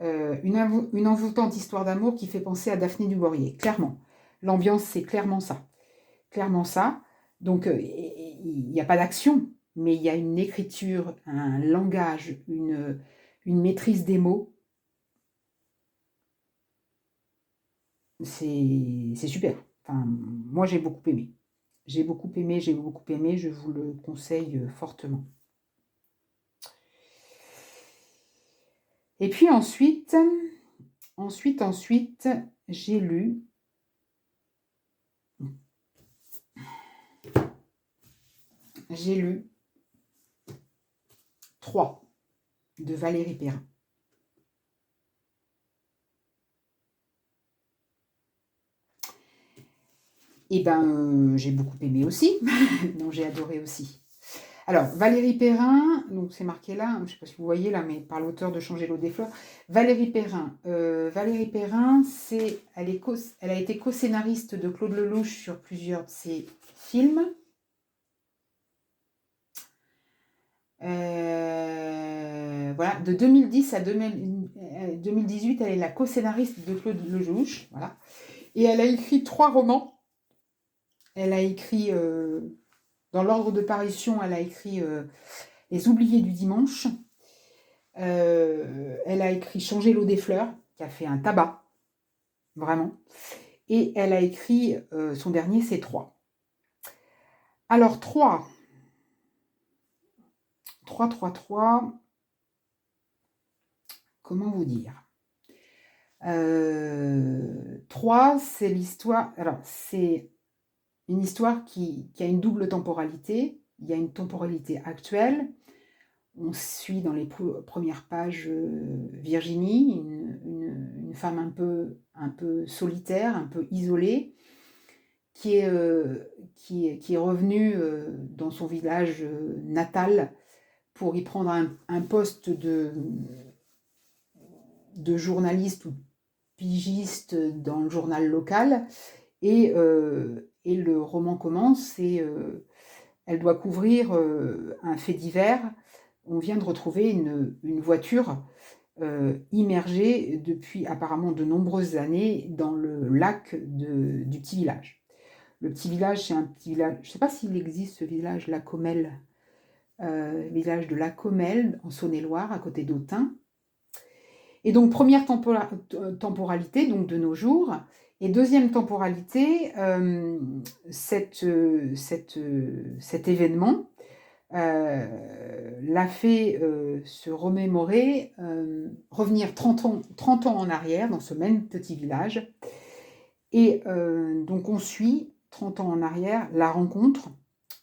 une envoûtante histoire d'amour qui fait penser à Daphné du Maurier. Clairement. L'ambiance, c'est clairement ça. Clairement ça. Donc, il n'y a pas d'action, mais il y a une écriture, un langage, une maîtrise des mots. C'est super. Enfin, moi, j'ai beaucoup aimé. J'ai beaucoup aimé, je vous le conseille fortement. Et puis ensuite, j'ai lu Trois de Valérie Perrin. Et ben, j'ai beaucoup aimé aussi. Non, j'ai adoré aussi. Alors, Valérie Perrin, donc c'est marqué là, je ne sais pas si vous voyez là, mais par l'auteur de Changer l'eau des fleurs. Valérie Perrin, elle a été co-scénariste de Claude Lelouch sur plusieurs de ses films. Voilà, de 2010 à 2018, elle est la co-scénariste de Claude Lelouch. Voilà. Et elle a écrit 3 romans. Elle a écrit, dans l'ordre de parution, elle a écrit Les Oubliés du dimanche. Elle a écrit Changer l'eau des fleurs, qui a fait un tabac, vraiment. Et elle a écrit, son dernier, c'est 3. Alors 3, comment vous dire? 3, c'est l'histoire. Alors, c'est une histoire qui a une double temporalité. Il y a une temporalité actuelle. On suit dans les premières pages Virginie, une femme un peu solitaire, un peu isolée, qui est revenue dans son village natal pour y prendre un poste de journaliste ou pigiste dans le journal local. Et le roman commence et elle doit couvrir un fait divers. On vient de retrouver une voiture immergée depuis apparemment de nombreuses années dans le lac du petit village. Le petit village, c'est un petit village, je ne sais pas s'il existe ce village, La Comelle, village de La Comelle, en Saône-et-Loire, à côté d'Autun. Et donc, première temporalité, donc de nos jours. Et deuxième temporalité, cet événement l'a fait se remémorer, revenir 30 ans en arrière dans ce même petit village. Et donc on suit 30 ans en arrière la rencontre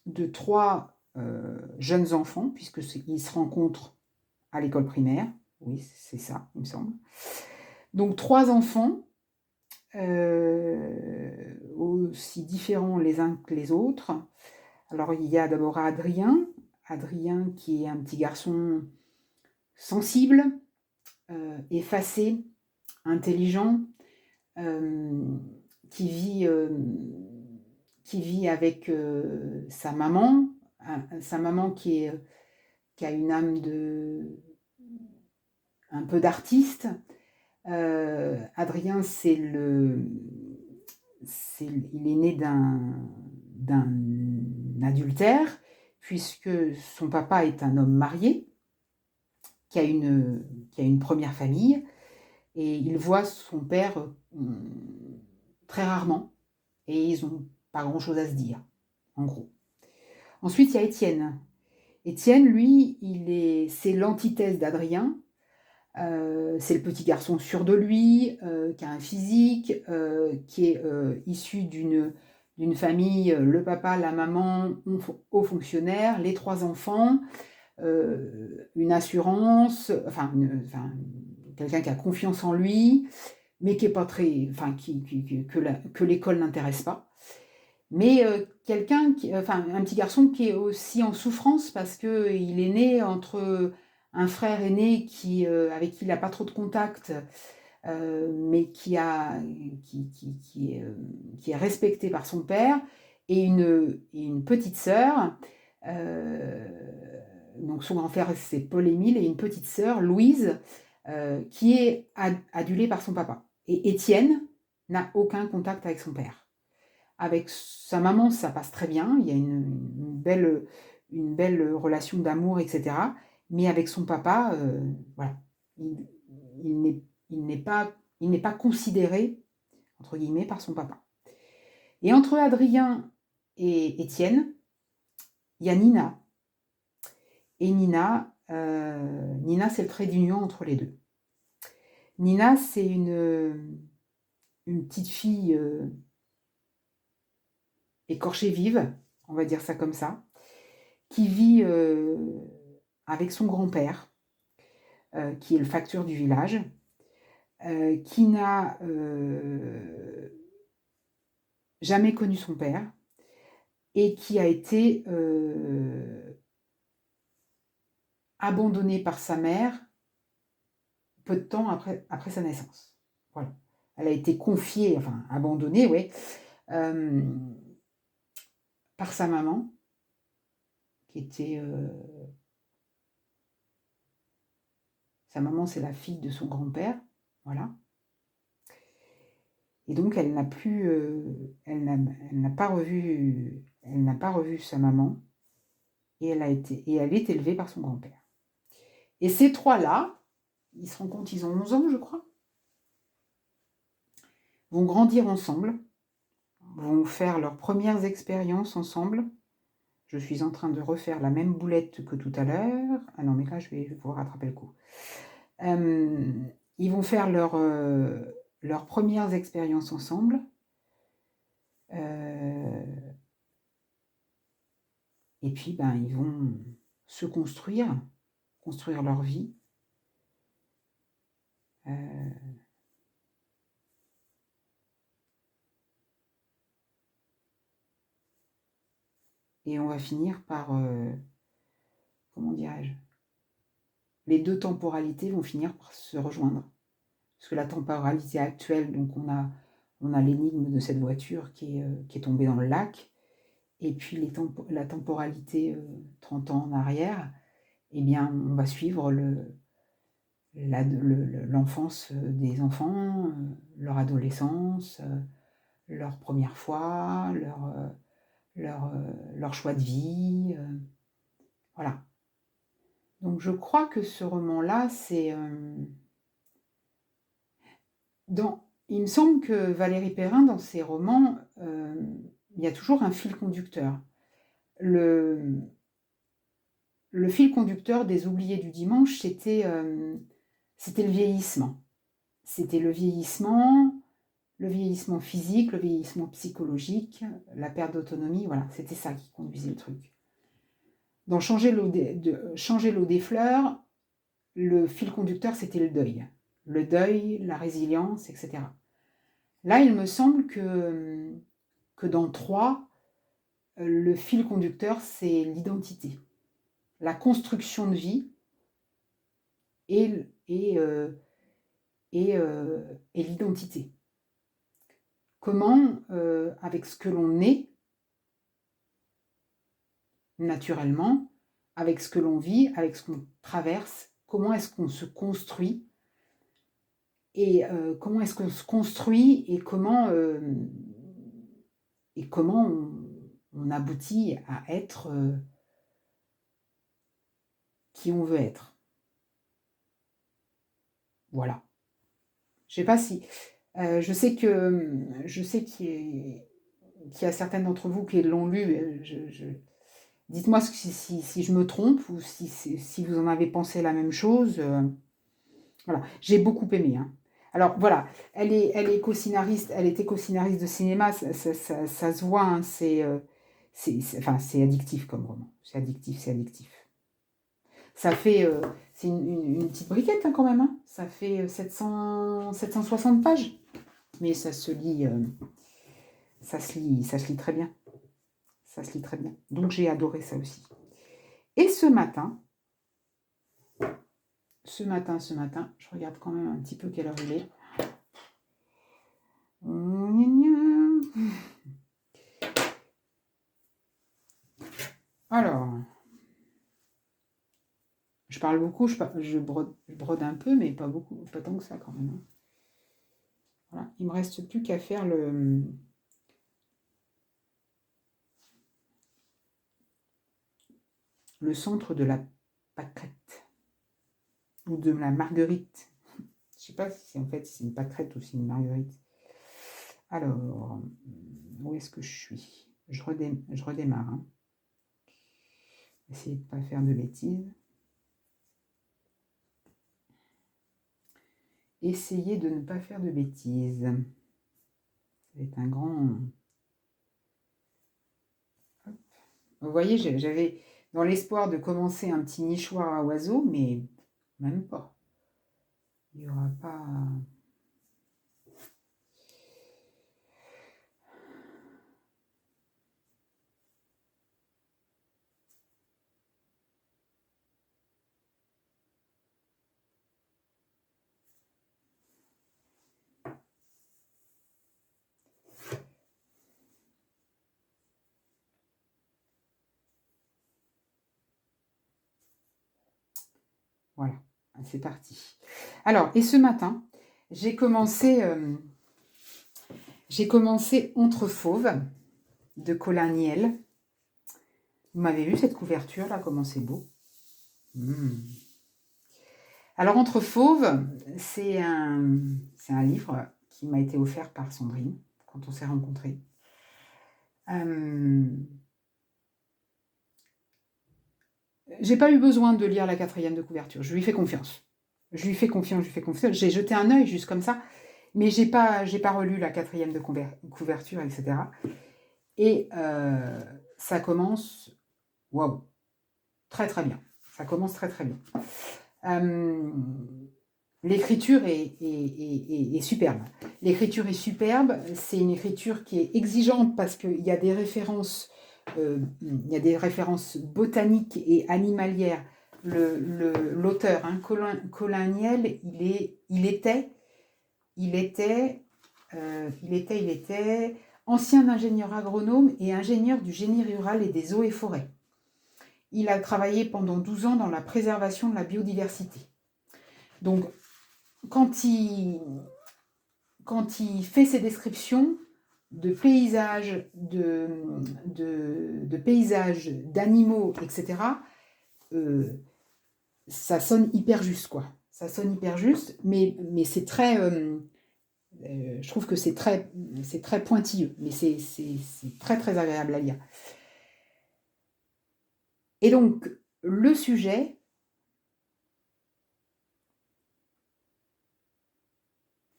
de 3 jeunes enfants, puisqu'ils se rencontrent à l'école primaire. Oui, c'est ça, il me semble. Donc 3 enfants, aussi différents les uns que les autres. Alors il y a d'abord Adrien qui est un petit garçon sensible, effacé, intelligent, qui vit avec sa maman qui a une âme un peu d'artiste. Adrien, il est né d'un adultère, puisque son papa est un homme marié, qui a une première famille, et il voit son père très rarement, et ils n'ont pas grand-chose à se dire, en gros. Ensuite, il y a Étienne. Étienne, lui, c'est l'antithèse d'Adrien. C'est le petit garçon sûr de lui, qui a un physique, qui est issu d'une famille, le papa, la maman, hauts fonctionnaires, les 3 enfants, une assurance, quelqu'un qui a confiance en lui, mais qui est pas très, que l'école n'intéresse pas. Mais un petit garçon qui est aussi en souffrance parce qu'il est né entre un frère aîné avec qui il n'a pas trop de contact, mais qui est respecté par son père, et une petite sœur. Donc son grand frère, c'est Paul-Émile, et une petite sœur, Louise, qui est adulée par son papa. Et Étienne n'a aucun contact avec son père. Avec sa maman, ça passe très bien, il y a une belle relation d'amour, etc. Mais avec son papa, voilà, il n'est pas considéré, entre guillemets, par son papa. Et entre Adrien et Étienne, il y a Nina. Et Nina, c'est le trait d'union entre les deux. Nina, c'est une petite fille écorchée vive, on va dire ça comme ça, qui vit avec son grand-père, qui est le facteur du village, qui n'a jamais connu son père, et qui a été abandonné par sa mère peu de temps après sa naissance. Voilà. Elle a été confiée, abandonnée, oui, par sa maman, qui était Sa maman, c'est la fille de son grand-père, voilà. Et donc, elle n'a pas revu sa maman, et elle est élevée par son grand-père. Et ces trois-là, ils se rendent compte, ils ont 11 ans, je crois, vont grandir ensemble, vont faire leurs premières expériences ensemble. Je suis en train de refaire la même boulette que tout à l'heure. Ah non, mais là, je vais vous rattraper le coup. Ils vont faire leurs premières expériences ensemble. Et puis, ils vont se construire leur vie. Et on va finir par, comment dirais-je, les deux temporalités vont finir par se rejoindre. Parce que la temporalité actuelle, donc on a l'énigme de cette voiture qui est tombée dans le lac, et puis la temporalité 30 ans en arrière, eh bien, on va suivre l'enfance des enfants, leur adolescence, leur première fois, leur choix de vie, voilà. Donc je crois que ce roman-là, c'est... il me semble que Valérie Perrin, dans ses romans, il y a toujours un fil conducteur. Le fil conducteur des Oubliés du dimanche, c'était le vieillissement. C'était le vieillissement physique, le vieillissement psychologique, la perte d'autonomie, voilà, c'était ça qui conduisait le truc. Dans Changer l'eau des fleurs, le fil conducteur, c'était le deuil. Le deuil, la résilience, etc. Là, il me semble que dans 3, le fil conducteur, c'est l'identité. La construction de vie et l'identité. Comment, avec ce que l'on est, naturellement, avec ce que l'on vit, avec ce qu'on traverse, comment est-ce qu'on se construit et comment est-ce qu'on se construit et comment on aboutit à être qui on veut être. Voilà. Je sais pas si... je sais qu'il y a certaines d'entre vous qui l'ont lu. Dites-moi si je me trompe ou si vous en avez pensé la même chose. Voilà, j'ai beaucoup aimé. Hein. Alors voilà, elle est co-scénariste, elle était co-scénariste de cinéma, ça se voit, hein, c'est addictif comme roman. C'est addictif. Ça fait, c'est une petite briquette hein, quand même, hein. Ça fait 760 pages, mais ça se lit très bien. Ça se lit très bien. Donc j'ai adoré ça aussi. Et ce matin, je regarde quand même un petit peu quelle heure il est. Alors, je parle beaucoup, je brode un peu, mais pas beaucoup, pas tant que ça quand même. Hein. Voilà, il me reste plus qu'à faire le centre de la pâquerette ou de la marguerite. Je sais pas si en fait c'est une pâquerette ou c'est une marguerite. Alors, où est-ce que je suis? Je redémarre. Hein. Essayer de ne pas faire de bêtises. Essayez de ne pas faire de bêtises. C'est un grand... Hop. Vous voyez, j'avais dans l'espoir de commencer un petit nichoir à oiseaux, mais même pas. Il n'y aura pas... Voilà. C'est parti. Alors, et ce matin, j'ai commencé Entre Fauves de Colin Niel. Vous m'avez vu cette couverture là, comment c'est beau. Alors, Entre Fauves, c'est un livre qui m'a été offert par Sandrine quand on s'est rencontrés. J'ai pas eu besoin de lire la 4e de couverture. Je lui fais confiance. J'ai jeté un œil juste comme ça, mais j'ai pas relu la 4e de couverture, etc. Et ça commence, waouh, très très bien. Ça commence très très bien. L'écriture est superbe. L'écriture est superbe. C'est une écriture qui est exigeante parce qu'il y a des références. Il y a des références botaniques et animalières. L'auteur, Colin Niel, il était ancien ingénieur agronome et ingénieur du génie rural et des eaux et forêts. Il a travaillé pendant 12 ans dans la préservation de la biodiversité. Donc, quand il fait ses descriptions de paysages, de paysages, d'animaux, etc., ça sonne hyper juste, quoi. Ça sonne hyper juste, mais c'est très... je trouve que c'est très pointilleux, mais c'est très très agréable à lire. Et donc, le sujet...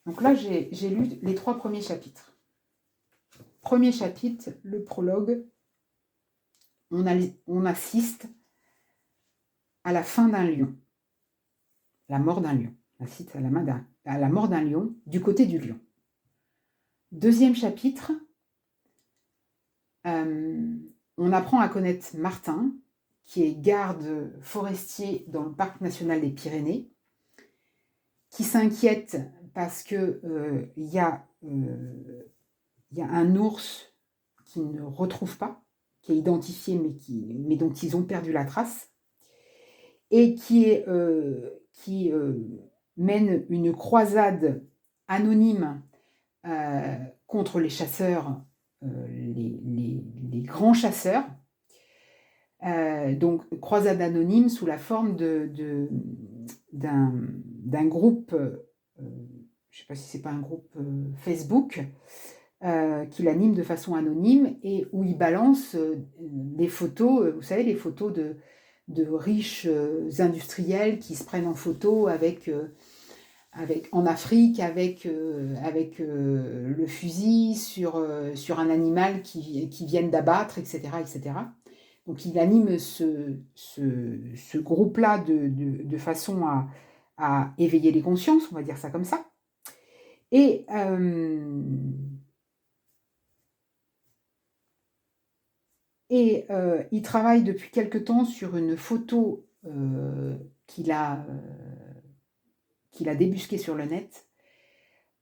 Donc là, j'ai lu les 3 premiers chapitres. Premier chapitre, le prologue, on assiste à la fin d'un lion, la mort d'un lion. On assiste à la mort d'un lion du côté du lion. Deuxième chapitre, on apprend à connaître Martin, qui est garde forestier dans le parc national des Pyrénées, qui s'inquiète parce que il y a un ours qu'il ne retrouve pas, qui est identifié mais dont ils ont perdu la trace, et qui mène une croisade anonyme contre les chasseurs, les grands chasseurs. Donc, croisade anonyme sous la forme d'un groupe, je ne sais pas si c'est pas un groupe Facebook, qui l'anime de façon anonyme et où il balance des photos, vous savez, les photos de riches industriels qui se prennent en photo en Afrique avec le fusil sur un animal qui viennent d'abattre, etc., etc. Donc il anime ce groupe-là de façon à éveiller les consciences, on va dire ça comme ça. Et il travaille depuis quelque temps sur une photo qu'il a débusquée sur le net,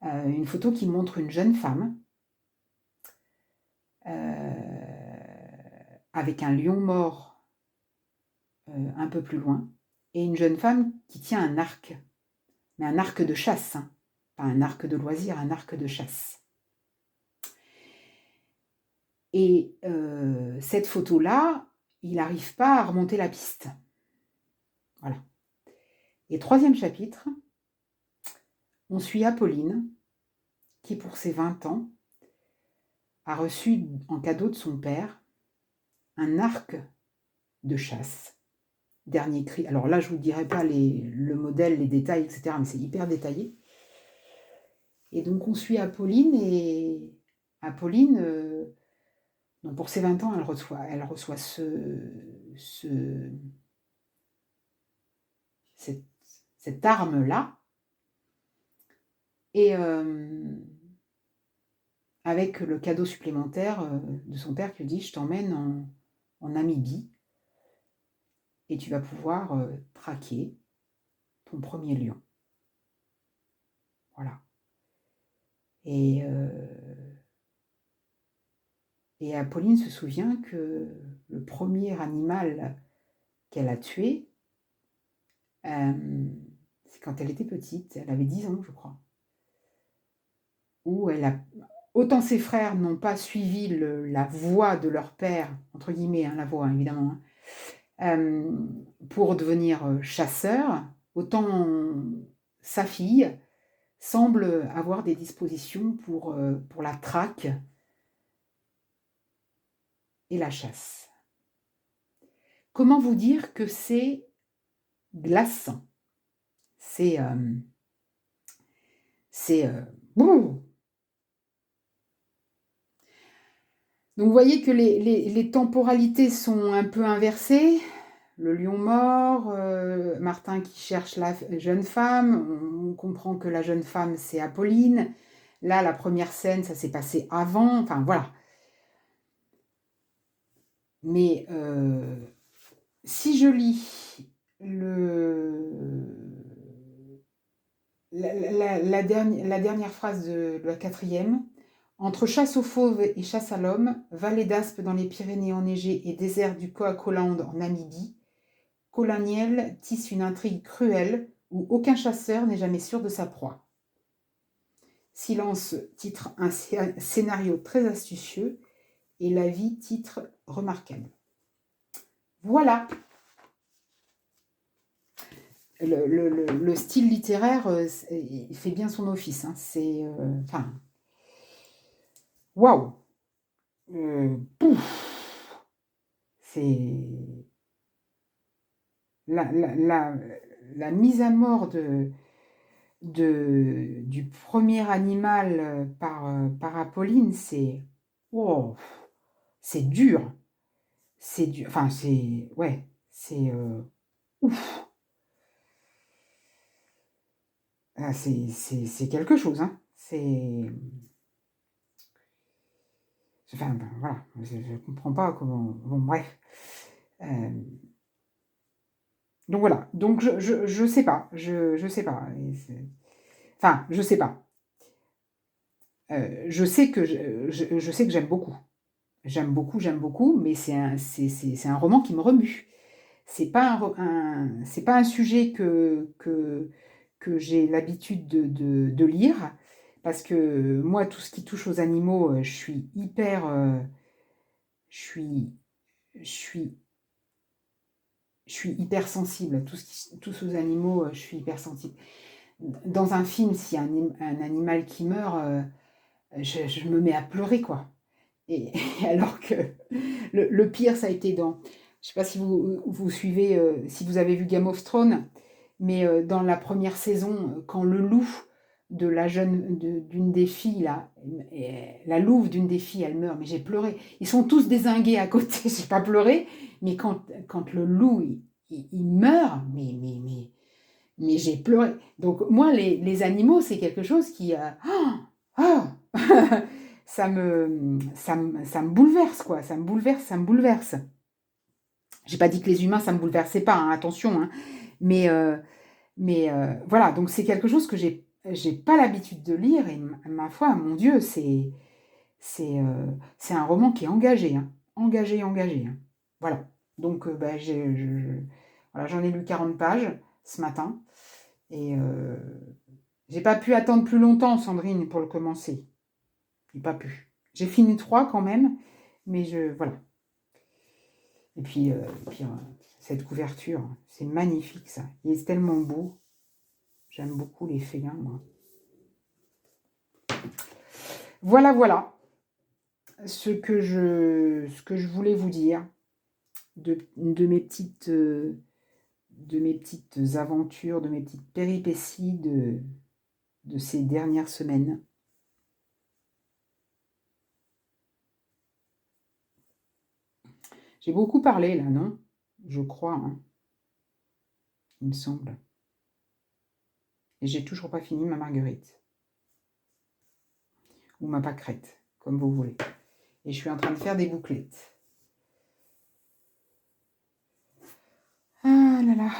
une photo qui montre une jeune femme avec un lion mort un peu plus loin, et une jeune femme qui tient un arc, mais un arc de chasse, hein, pas un arc de loisir, un arc de chasse. Et cette photo-là, il n'arrive pas à remonter la piste. Voilà. Et 3e chapitre, on suit Apolline, qui pour ses 20 ans, a reçu en cadeau de son père un arc de chasse. Dernier cri. Alors là, je ne vous dirai pas le modèle, les détails, etc., mais c'est hyper détaillé. Et donc, on suit Apolline, et Apolline, donc pour ses 20 ans, elle reçoit cette arme-là, et avec le cadeau supplémentaire de son père qui lui dit « Je t'emmène en Namibie et tu vas pouvoir traquer ton premier lion. » Voilà. Et Apolline se souvient que le premier animal qu'elle a tué, c'est quand elle était petite, elle avait 10 ans, je crois, où elle a autant ses frères n'ont pas suivi la voie de leur père, entre guillemets, hein, la voie, hein, évidemment, hein, pour devenir chasseur, autant sa fille semble avoir des dispositions pour la traque et la chasse. Comment vous dire que c'est glaçant? C'est bouh! Donc vous voyez que les temporalités sont un peu inversées. Le lion mort, Martin qui cherche la jeune femme, on comprend que la jeune femme c'est Apolline. Là, la première scène, ça s'est passé avant, enfin voilà. Mais si je lis la dernière phrase de la quatrième, entre chasse aux fauves et chasse à l'homme, vallée d'Aspe dans les Pyrénées enneigées et désert du Coacoland en Namibie, Colaniel tisse une intrigue cruelle où aucun chasseur n'est jamais sûr de sa proie. Silence titre un scénario très astucieux et La vie titre remarquable. Voilà. Le style littéraire, il fait bien son office. Hein. C'est, enfin, waouh. C'est la mise à mort du premier animal par Apolline, c'est wow, c'est dur. C'est dur. Enfin, c'est ouais, c'est ouf. Ah, c'est quelque chose, hein. C'est enfin, ben, voilà, je comprends pas comment. Bon, bref. Donc voilà. Donc je sais pas. Je sais pas. Enfin, je sais pas. Je sais que je sais que j'aime beaucoup. J'aime beaucoup, mais c'est un roman qui me remue. C'est pas c'est pas un sujet que j'ai l'habitude de lire, parce que moi, tout ce qui touche aux animaux, je suis hyper, je suis, je suis, je suis hyper sensible. Tout ce qui touche aux animaux, je suis hyper sensible. Dans un film, s'il y a un animal qui meurt, je me mets à pleurer, quoi. Et alors que le pire, ça a été dans... Je ne sais pas si vous suivez, si vous avez vu Game of Thrones, mais dans la première saison, quand le loup d'une des filles, là, la louve d'une des filles, elle meurt, mais j'ai pleuré. Ils sont tous dézingués à côté, j'ai pas pleuré, mais quand le loup, il meurt, mais j'ai pleuré. Donc moi, les animaux, c'est quelque chose qui... ça me bouleverse, quoi. Ça me bouleverse, ça me bouleverse. J'ai pas dit que les humains, ça me bouleversait pas, hein, attention. Hein. Mais voilà, donc c'est quelque chose que j'ai pas l'habitude de lire. Et ma foi, mon Dieu, c'est un roman qui est engagé. Hein. Engagé, engagé. Hein. Voilà. Donc, bah, voilà, j'en ai lu 40 pages ce matin. Et j'ai pas pu attendre plus longtemps, Sandrine, pour le commencer. J'ai pas pu. J'ai fini 3 quand même, mais voilà. Et puis, cette couverture, c'est magnifique ça. Il est tellement beau. J'aime beaucoup les félins, moi. Voilà, voilà ce que je voulais vous dire de mes petites aventures, de mes petites péripéties de ces dernières semaines. J'ai beaucoup parlé là, non? Je crois, hein, il me semble. Et j'ai toujours pas fini ma marguerite. Ou ma pâquerette, comme vous voulez. Et je suis en train de faire des bouclettes. Ah là là.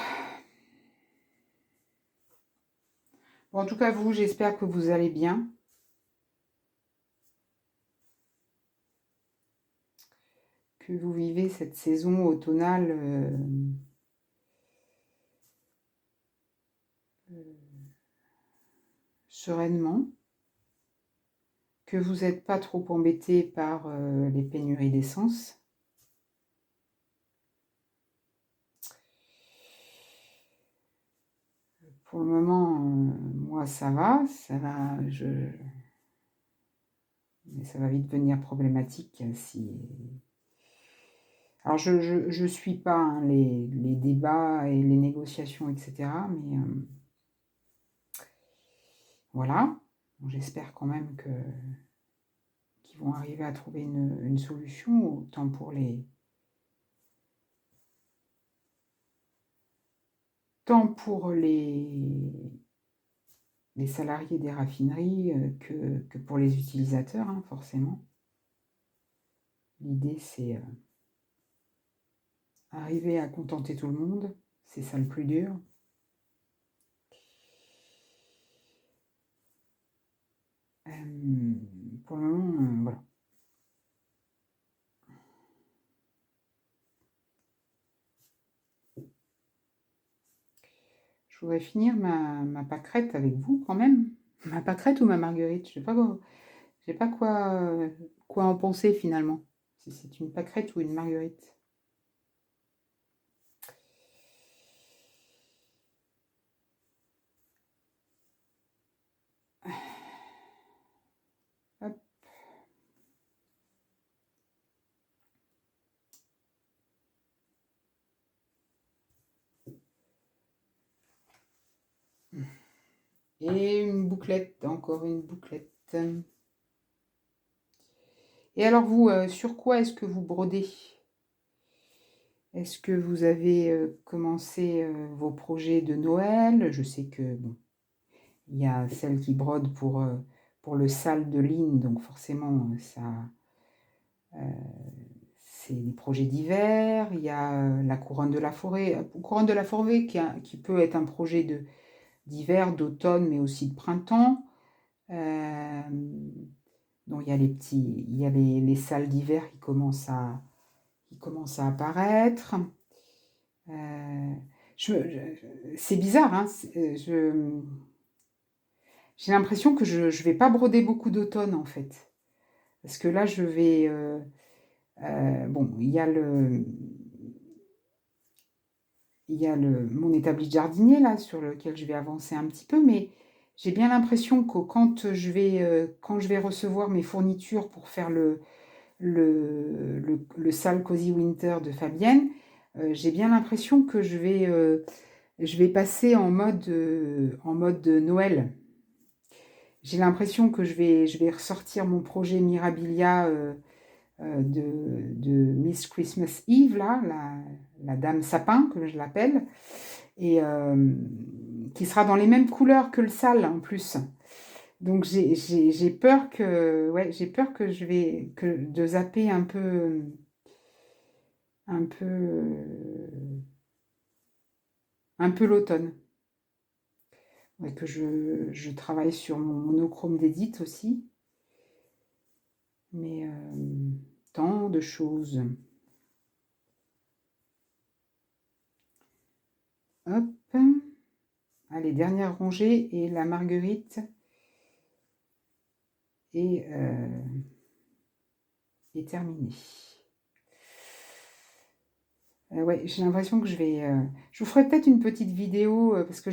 Bon, en tout cas, vous, j'espère que vous allez bien. Que vous vivez cette saison automnale sereinement, que vous n'êtes pas trop embêté par les pénuries d'essence. Pour le moment, moi ça va, mais ça va vite devenir problématique si... Alors je suis pas hein, les débats et les négociations, etc. Mais voilà, j'espère quand même qu'ils vont arriver à trouver une solution, autant pour les salariés des raffineries que pour les utilisateurs, hein, forcément. L'idée, c'est arriver à contenter tout le monde, c'est ça le plus dur. Pour le moment, voilà. Je voudrais finir ma pâquerette avec vous quand même. Ma pâquerette ou ma marguerite, je sais pas quoi en penser finalement. Si c'est une pâquerette ou une marguerite. Hop. Et une bouclette, encore une bouclette. Et alors vous, sur quoi est-ce que vous brodez? Est-ce que vous avez commencé vos projets de Noël? Je sais que bon, il y a celle qui brode pour le sale de Lynn, donc forcément ça, c'est des projets d'hiver. Il y a la couronne de la forêt, qui peut être un projet d'hiver, d'automne, mais aussi de printemps. Euh, donc il y a les salles d'hiver qui commencent à apparaître. C'est bizarre, hein, j'ai l'impression que je ne vais pas broder beaucoup d'automne en fait. Parce que là, je vais... bon, il y a mon établi de jardinier là, sur lequel je vais avancer un petit peu, mais j'ai bien l'impression que quand je vais recevoir mes fournitures pour faire le sale Cozy Winter de Fabienne, j'ai bien l'impression que je vais passer en mode Noël. J'ai l'impression que je vais ressortir mon projet Mirabilia de Miss Christmas Eve, là, la dame sapin, que je l'appelle, et qui sera dans les mêmes couleurs que le sale en plus. Donc j'ai peur que, ouais, j'ai peur que de zapper un peu, un peu l'automne. Ouais, que je travaille sur mon monochrome d'édite aussi. Mais tant de choses. Hop. Allez, dernière rangée et la marguerite est terminée. Ouais, j'ai l'impression que je vous ferai peut-être une petite vidéo parce que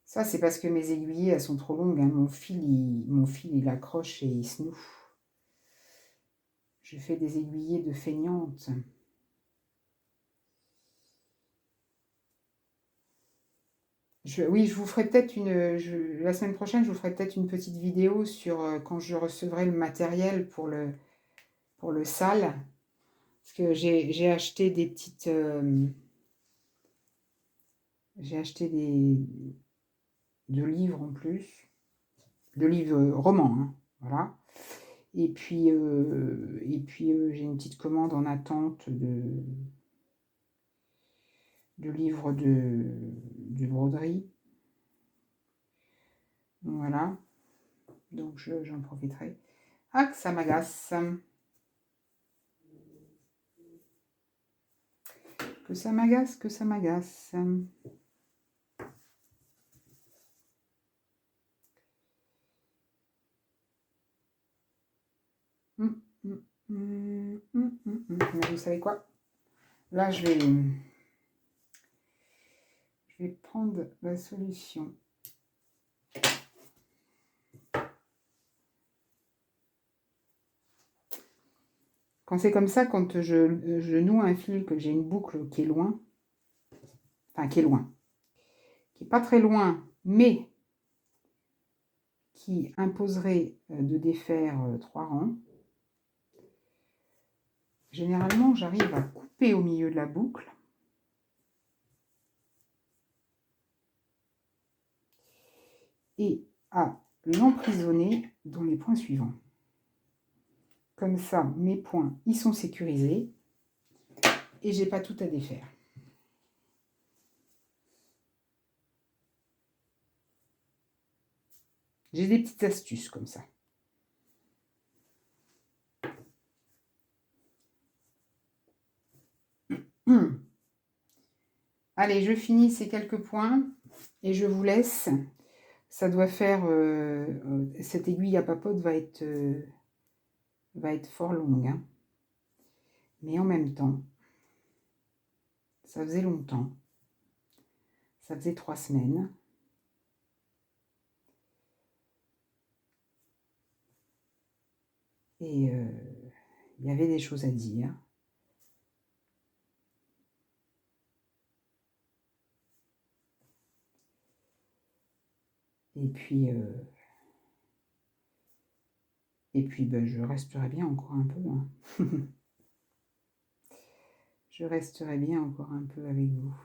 Ça, c'est parce que mes aiguillées, elles sont trop longues, hein. Mon fil, il accroche et il se noue. Je fais des aiguillées de feignante. Oui, je vous ferai peut-être la semaine prochaine, je vous ferai peut-être une petite vidéo sur quand je recevrai le matériel pour le sale. Parce que j'ai acheté des petites... j'ai acheté deux livres en plus. Deux livres romans, hein, voilà. Et puis j'ai une petite commande en attente de livres de broderie. Voilà. Donc j'en profiterai. Ah, que ça m'agace. Que ça m'agace, que ça m'agace. Mais vous savez quoi? Là, je vais prendre la solution. Quand c'est comme ça, quand je noue un fil, que j'ai une boucle qui est loin, enfin qui est loin, qui n'est pas très loin, mais qui imposerait de défaire 3 rangs, généralement, j'arrive à couper au milieu de la boucle et à l'emprisonner dans les points suivants. Comme ça, mes points, ils sont sécurisés et j'ai pas tout à défaire. J'ai des petites astuces comme ça. Allez, je finis ces quelques points et je vous laisse. Ça doit faire... cette aiguille à papote va être fort longue. Hein. Mais en même temps, ça faisait longtemps. Ça faisait 3 semaines. Et il y avait des choses à dire. Et puis ben, je resterai bien encore un peu. Hein. Je resterai bien encore un peu avec vous.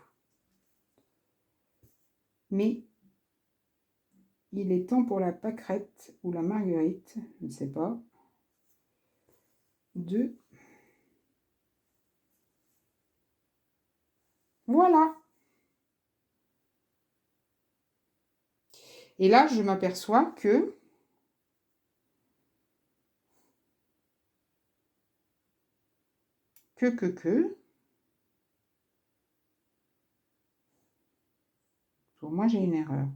Mais il est temps pour la pâquerette ou la marguerite, je ne sais pas, de... Voilà. Et là, je m'aperçois que... Pour moi, j'ai une erreur.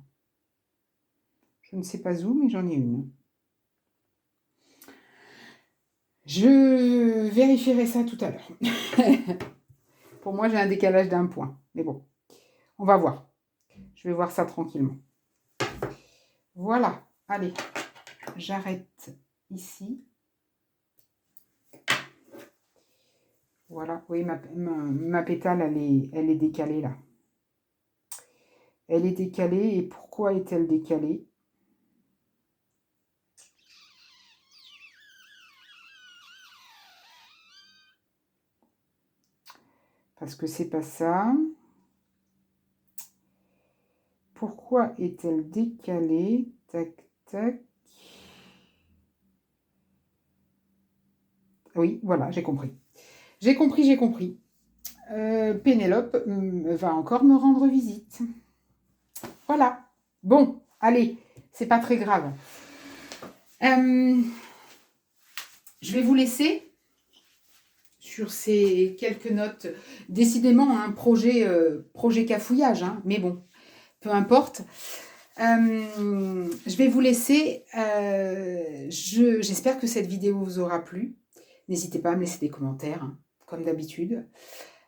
Je ne sais pas où, mais j'en ai une. Je vérifierai ça tout à l'heure. Pour moi, j'ai un décalage d'1 point. Mais bon, on va voir. Je vais voir ça tranquillement. Voilà. Allez, j'arrête ici. Voilà. Oui, ma pétale, elle est décalée là. Elle est décalée. Et pourquoi est-elle décalée? Parce que c'est pas ça. Pourquoi est-elle décalée? Tac, tac. Oui, voilà, j'ai compris. J'ai compris. Pénélope va encore me rendre visite. Voilà. Bon, allez, c'est pas très grave. Je vais vous laisser sur ces quelques notes. Décidément, un projet cafouillage, hein, mais bon, peu importe. Je vais vous laisser. J'espère que cette vidéo vous aura plu. N'hésitez pas à me laisser des commentaires, hein, comme d'habitude.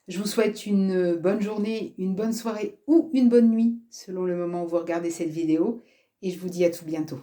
Je vous souhaite une bonne journée, une bonne soirée ou une bonne nuit, selon le moment où vous regardez cette vidéo. Et je vous dis à tout bientôt.